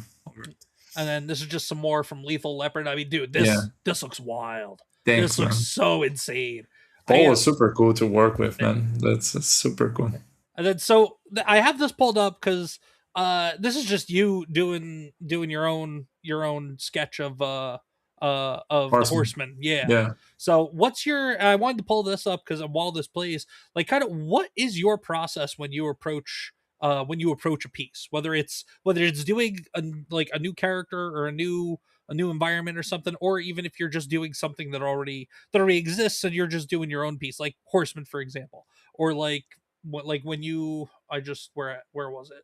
And then this is just some more from Lethal Leopard. I mean, dude, Yeah, this looks wild. thanks, This looks man. so insane. Paul was super cool to work with, man. That's super cool. And then so I have this pulled up because this is just you doing your own sketch of the Horseman. Yeah. Yeah. So what's your? I wanted to pull this up because while this plays, like, kind of what is your process when you approach a piece, whether it's doing like a new character or a new environment or something, or even if you're just doing something that already exists and you're just doing your own piece, like Horseman, for example, or like when you where was it?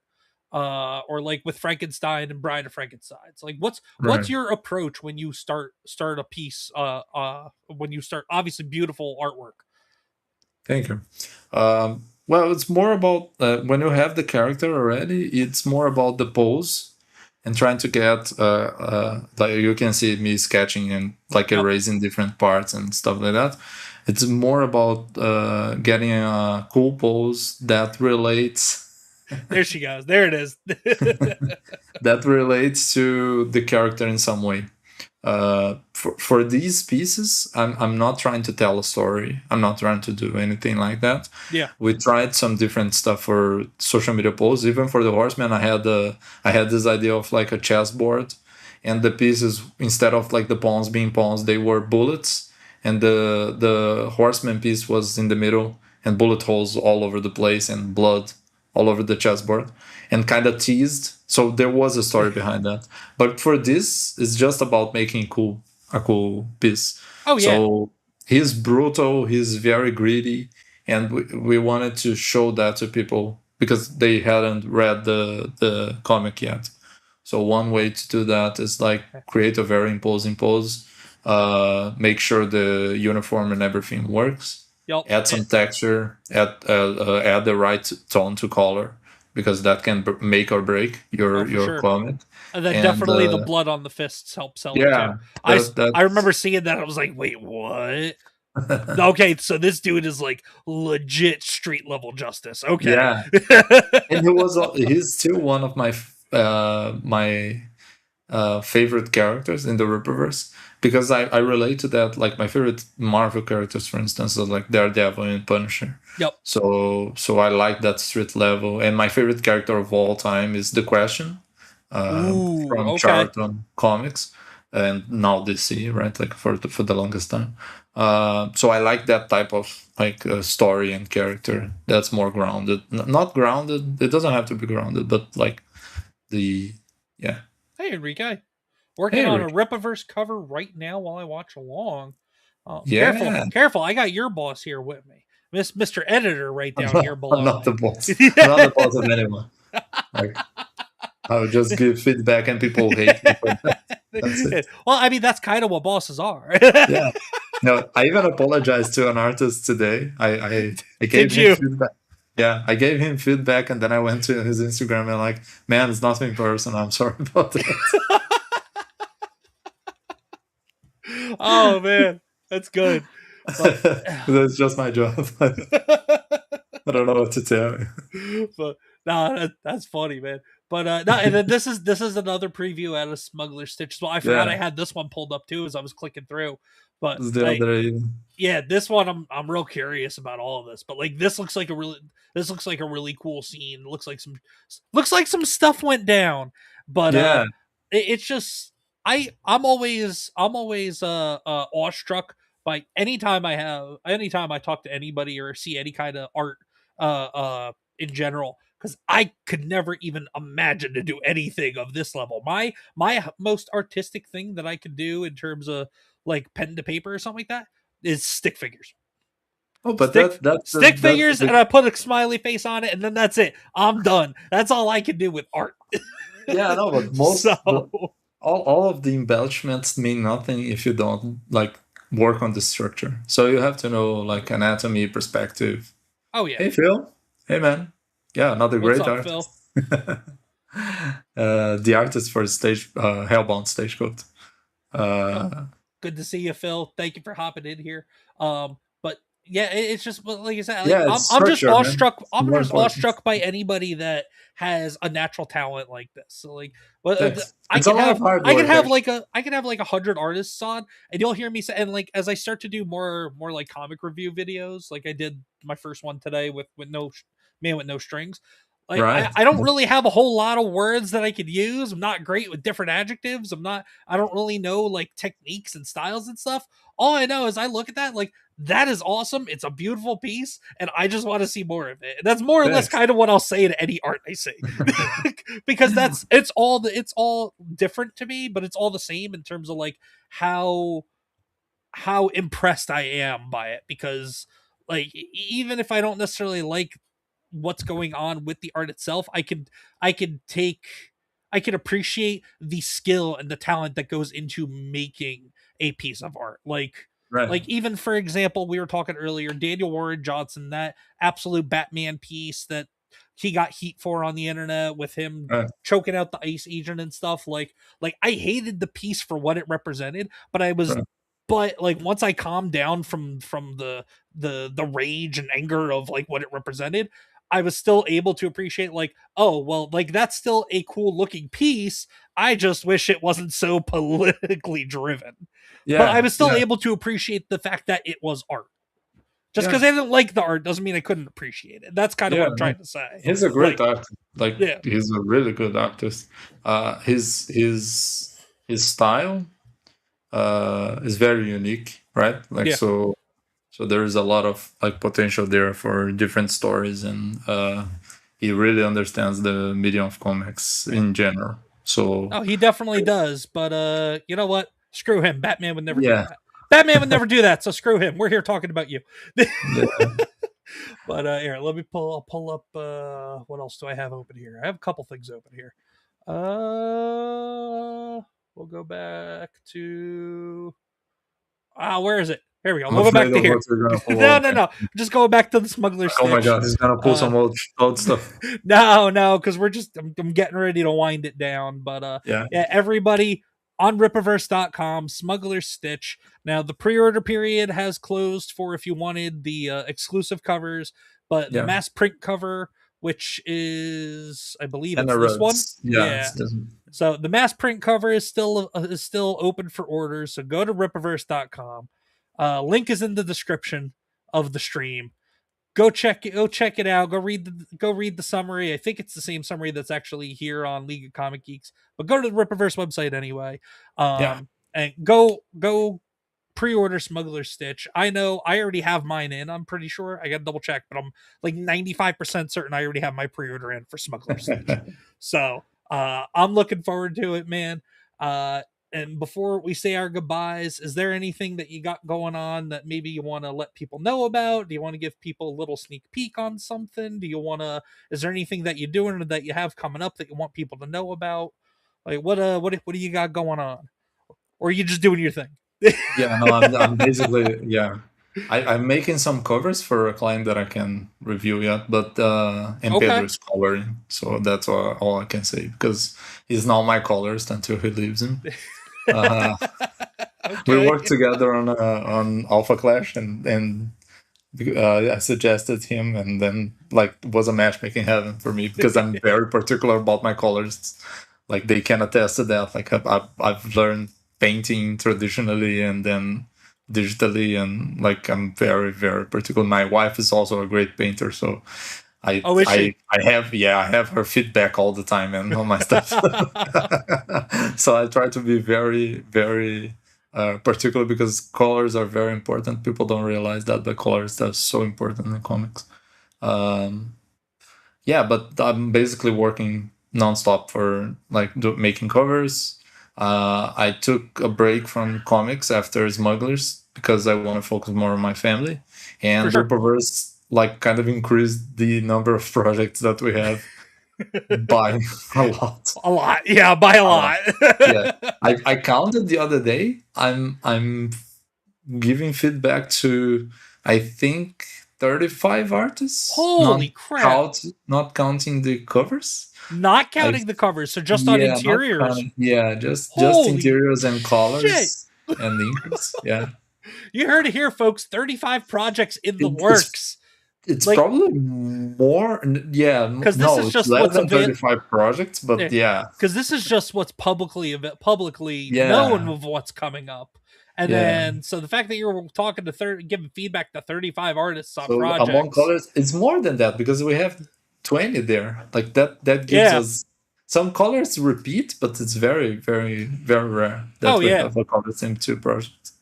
Or like with Frankenstein and Bride of Frankenstein. It's like what's Right. your approach when you start a piece? When you start, obviously beautiful artwork. Thank you. Well, it's more about when you have the character already. It's more about the pose and trying to get like you can see me sketching and like Yep. erasing different parts and stuff like that. It's more about getting a cool pose that relates. There she goes. There it is. That relates to the character in some way. For these pieces, I'm not trying to tell a story. I'm not trying to do anything like that. Yeah. We tried some different stuff for social media posts. Even for the Horseman, I had this idea of like a chessboard, and the pieces, instead of like the pawns being pawns, they were bullets, and the Horseman piece was in the middle, and bullet holes all over the place, and blood all over the chessboard, and kind of teased. So there was a story behind that. But for this, it's just about making a cool piece. Oh yeah. So he's brutal, he's very greedy, and we wanted to show that to people because they hadn't read the comic yet. So one way to do that is like create a very imposing pose, make sure the uniform and everything works. Yep. Add some texture, add the right tone to color, because that can make or break your sure. comic. And then definitely the blood on the fists help sell it Yeah, too. I remember seeing that. I was like, wait, what? Okay, so this dude is like legit street level justice. Okay. Yeah. And he's still one of my favorite characters in the Rippaverse, because I relate to that. Like my favorite Marvel characters, for instance, are like Daredevil and Punisher. Yep. So I like that street level. And my favorite character of all time is The Question, from Charlton Comics, and now DC, right? Like for the longest time. So I like that type of like story and character that's more grounded. Not grounded. It doesn't have to be grounded, but like yeah. Hey, Enrique. Working on a Rippaverse cover right now while I watch along. Yeah. Careful. I got your boss here with me. Mr. Editor right down here below. I'm not the boss. I'm not the boss of anyone. Like, I would just give feedback and people hate me for that. That's it. Well, I mean, that's kind of what bosses are. Yeah. No, I even apologized to an artist today. I gave him feedback. Yeah, I gave him feedback, and then I went to his Instagram and like, man, it's nothing personal. I'm sorry about that. Oh man, that's good. But, that's just my job. I don't know what to tell you. But no, that's funny, man. But no, and then this is another preview out of Smuggler Stitch. Well, I forgot Yeah, I had this one pulled up too as I was clicking through. But it's the like, other. yeah, this one I'm real curious about all of this. But like, this looks like a really cool scene. Looks like some stuff went down. But Yeah, it's just I'm always awestruck by anytime I talk to anybody or see any kind of art in general, because I could never even imagine to do anything of this level. My most artistic thing that I could do in terms of like pen to paper or something like that is stick figures. oh, but Stick stick that's figures, the, and I put a smiley face on it, and then that's it. I'm done. That's all I can do with art. yeah, no, but So all of the embellishments mean nothing if you don't like work on the structure. So you have to know like anatomy, perspective. oh yeah. Hey Phil, hey man, yeah, another What's great up, artist. Phil? The artist for stage Hellbound Stagecoach. Oh, Uh, good to see you, Phil. Thank you for hopping in here. But yeah, it's just like I said, like yeah, it's I'm just structure, man. awestruck. It's I'm more just important. awestruck by anybody that has a natural talent like this. So like, well, Yes, it's a lot of hard I can work. have Actually. like a 100 artists on, and you'll hear me say, and like as I start to do more like comic review videos, like I did my first one today with no man with no strings. Like Right. I don't really have a whole lot of words that I could use. I'm not great with different adjectives. I don't really know like techniques and styles and stuff. All I know is I look at that like that is awesome. It's a beautiful piece, and I just want to see more of it. And that's more or less Yes. kind of what I'll say to any art I see, because it's all different to me, but it's all the same in terms of like how impressed I am by it. Because like even if I don't necessarily like what's going on with the art itself, I can take I can appreciate the skill and the talent that goes into making a piece of art. Right. Like even for example, we were talking earlier, Daniel Warren Johnson, that absolute Batman piece that he got heat for on the internet with him Right. choking out the ice agent and stuff. Like I hated the piece for what it represented, but I was Right. but like once I calmed down from the rage and anger of like what it represented, I was still able to appreciate like, oh well, like that's still a cool looking piece. I just wish it wasn't so politically driven. But I Yeah. was still Yeah. able to appreciate the fact that it was art. Just because Yeah. I didn't like the art doesn't mean I couldn't appreciate it. That's kind of what Yeah. I'm No. trying to say. He's a great Like, artist. Like yeah. he's a really good artist. His style is very unique, right? Like Yeah. so there is a lot of like potential there for different stories, and he really understands the medium of comics in general. So Oh, he definitely does. But you know what? Screw him. Batman would never do yeah, that. Batman would never do that. So screw him. We're here talking about you. yeah, But here, let me pull up what else do I have open here? I have a couple things open here. We'll go back to where is it? Here we go. I'm We'll go back afraid to of what here. you're gonna pull No, out. no, no. Just go back to the Smuggler Oh my Stitch. god, he's gonna pull some old stuff. No, because I'm getting ready to wind it down. But Yeah, yeah, everybody on Rippaverse.com, Smuggler Stitch. Now the pre-order period has closed for if you wanted the exclusive covers, but the yeah, mass print cover, which is I believe and it's the this one. roads. Yeah, Yeah. it's just, So the mass print cover is still open for orders. So go to Rippaverse.com. Link is in the description of the stream. Go check it out. Go read the summary. I think it's the same summary that's actually here on League of Comic Geeks. But go to the Rippaverse website anyway. yeah, And go pre-order Smuggler Stitch. I know I already have mine in. I'm pretty sure. I got to double check, but I'm like 95% certain I already have my pre-order in for Smuggler Stitch. So I'm looking forward to it, man. And before we say our goodbyes, is there anything that you got going on that maybe you want to let people know about? Do you want to give people a little sneak peek on something? Is there anything that you're doing or that you have coming up that you want people to know about? Like what do you got going on? Or are you just doing your thing? yeah. No, I'm basically yeah. I'm making some covers for a client that I can review yet, but and Pedro Okay. is coloring, so that's all I can say because he's now my colorist until he leaves him. We Okay. worked together on Alpha Clash, and I suggested him, and then like it was a matchmaking heaven for me because I'm very particular about my colors. Like they can attest to that. Like I've learned painting traditionally and then digitally, and like I'm very very particular. My wife is also a great painter, so Oh, is she? I have, yeah, I have her feedback all the time and all my stuff. So I try to be very very particular because colors are very important. People don't realize that, but colors are so important in comics. Um, yeah, but I'm basically working nonstop for like making covers. I took a break from comics after Smugglers because I want to focus more on my family, For and sure. Rippaverse like kind of increased the number of projects that we have by a lot. A lot. Yeah, by a A lot. lot. Yeah, I counted the other day. I'm giving feedback to, I think, 35 artists, Holy crap. not counting the covers. Not I counting the covers, so just on Yeah, not interiors. counting. Yeah, just Holy interiors and shit. colors and inks. Yeah, You heard it here, folks. 35 projects in the it, works. it's Like, probably more. Yeah, because this no, is it's just less what's than 35 projects, but yeah, because this is just what's publicly known yeah, of what's coming up. And yeah. then, so the fact that you're talking to giving feedback to 35 artists on So among projects, colors, it's more than that because we have 20 there. Like that gives yeah. us some colors repeat, but it's very, very, very rare that Oh we yeah. have a color same two projects.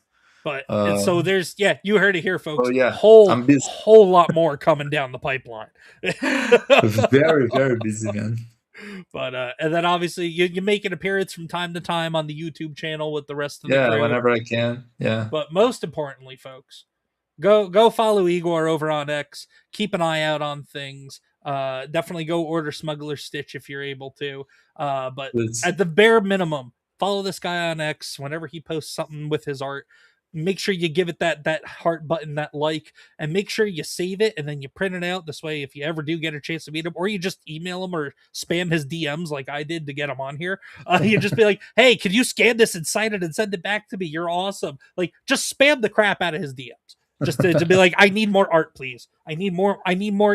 But and so Um, there's you heard it here, so folks. yeah, Whole I'm busy, whole lot more coming down the pipeline. very, very busy, man. But and then obviously you make an appearance from time to time on the YouTube channel with the rest of the Yeah, crew. whenever I can. Yeah, But most importantly, folks, go follow Igor over on X. Keep an eye out on things. Definitely go order Smuggler Stitch if you're able to. But it's at the bare minimum, follow this guy on X whenever he posts something with his art. Make sure you give it that heart button, that like, and make sure you save it and then you print it out. This way, if you ever do get a chance to meet him, or you just email him or spam his DMs like I did to get him on here, you just be like, "Hey, can you scan this and sign it and send it back to me? You're awesome!" Like, just spam the crap out of his DMs just to be like, I need more art, please. I need more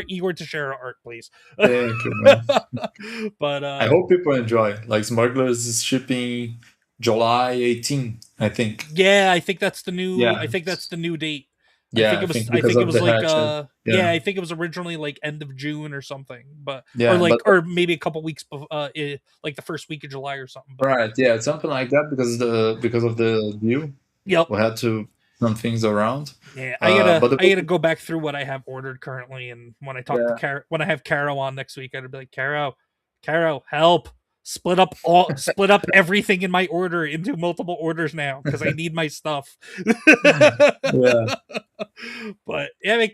Igor Teixeira art, please. thank you, man. But I hope people enjoy. Like Smugglers is shipping July 18, I think. yeah, I think that's the new. I Yeah, think that's the new date. I yeah, think I it was. think I because think it of was the like. hatchet. Yeah, Yeah, I think it was originally like end of June or something, but or yeah, like but or maybe a couple weeks. Like the first week of July or something. But right, yeah, something like that because of the deal, yep. we had to some things around. Yeah, But I gotta go back through what I have ordered currently, and when I talk to yeah, Caro, when I have Caro on next week, I'd be like, Caro, help! Split up everything in my order into multiple orders now because I need my stuff. yeah. But yeah,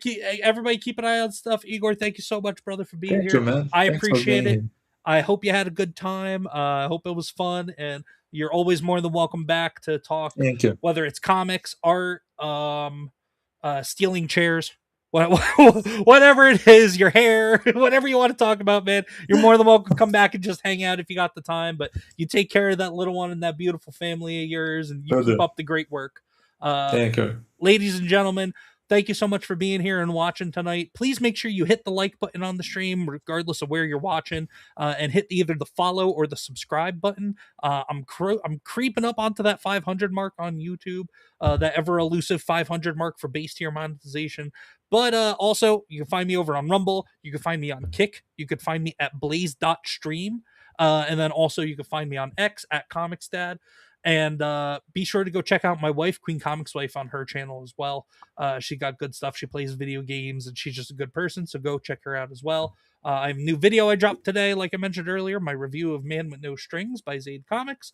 everybody keep an eye on stuff. Igor, thank you so much, brother, for being Thank you, here. man. I Thanks for appreciate being it. here. I hope you had a good time. I hope it was fun, and you're always more than welcome back to talk, Thank you. whether it's comics, art, stealing chairs, whatever it is, your hair, whatever you want to talk about, man. You're more than welcome to come back and just hang out if you got the time. But you take care of that little one and that beautiful family of yours, and you keep Brother. up the great work. Thank you. Ladies and gentlemen, thank you so much for being here and watching tonight. Please make sure you hit the like button on the stream, regardless of where you're watching, and hit either the follow or the subscribe button. I'm creeping up onto that 500 mark on YouTube, that ever elusive 500 mark for base tier monetization. But also, you can find me over on Rumble. You can find me on Kick. You could find me at blaze.stream. And then also, you can find me on X at ComixDad. And be sure to go check out my wife, Queen Comics Wife, on her channel as well. She got good stuff. She plays video games and she's just a good person. So go check her out as well. I have a new video I dropped today, like I mentioned earlier, my review of Man with No Strings by Zaid Comics.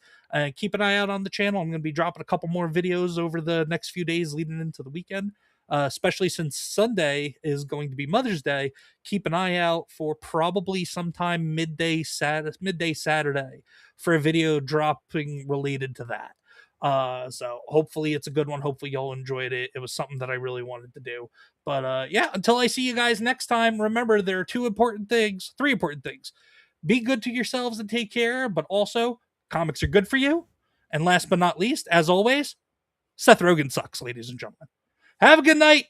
Keep an eye out on the channel. I'm going to be dropping a couple more videos over the next few days leading into the weekend. Especially since Sunday is going to be Mother's Day, keep an eye out for probably sometime midday Saturday for a video dropping related to that. So hopefully it's a good one. Hopefully y'all enjoyed it. It was something that I really wanted to do. But yeah, until I see you guys next time, remember there are three important things. Be good to yourselves and take care, but also comics are good for you. And last but not least, as always, Seth Rogen sucks, ladies and gentlemen. Have a good night.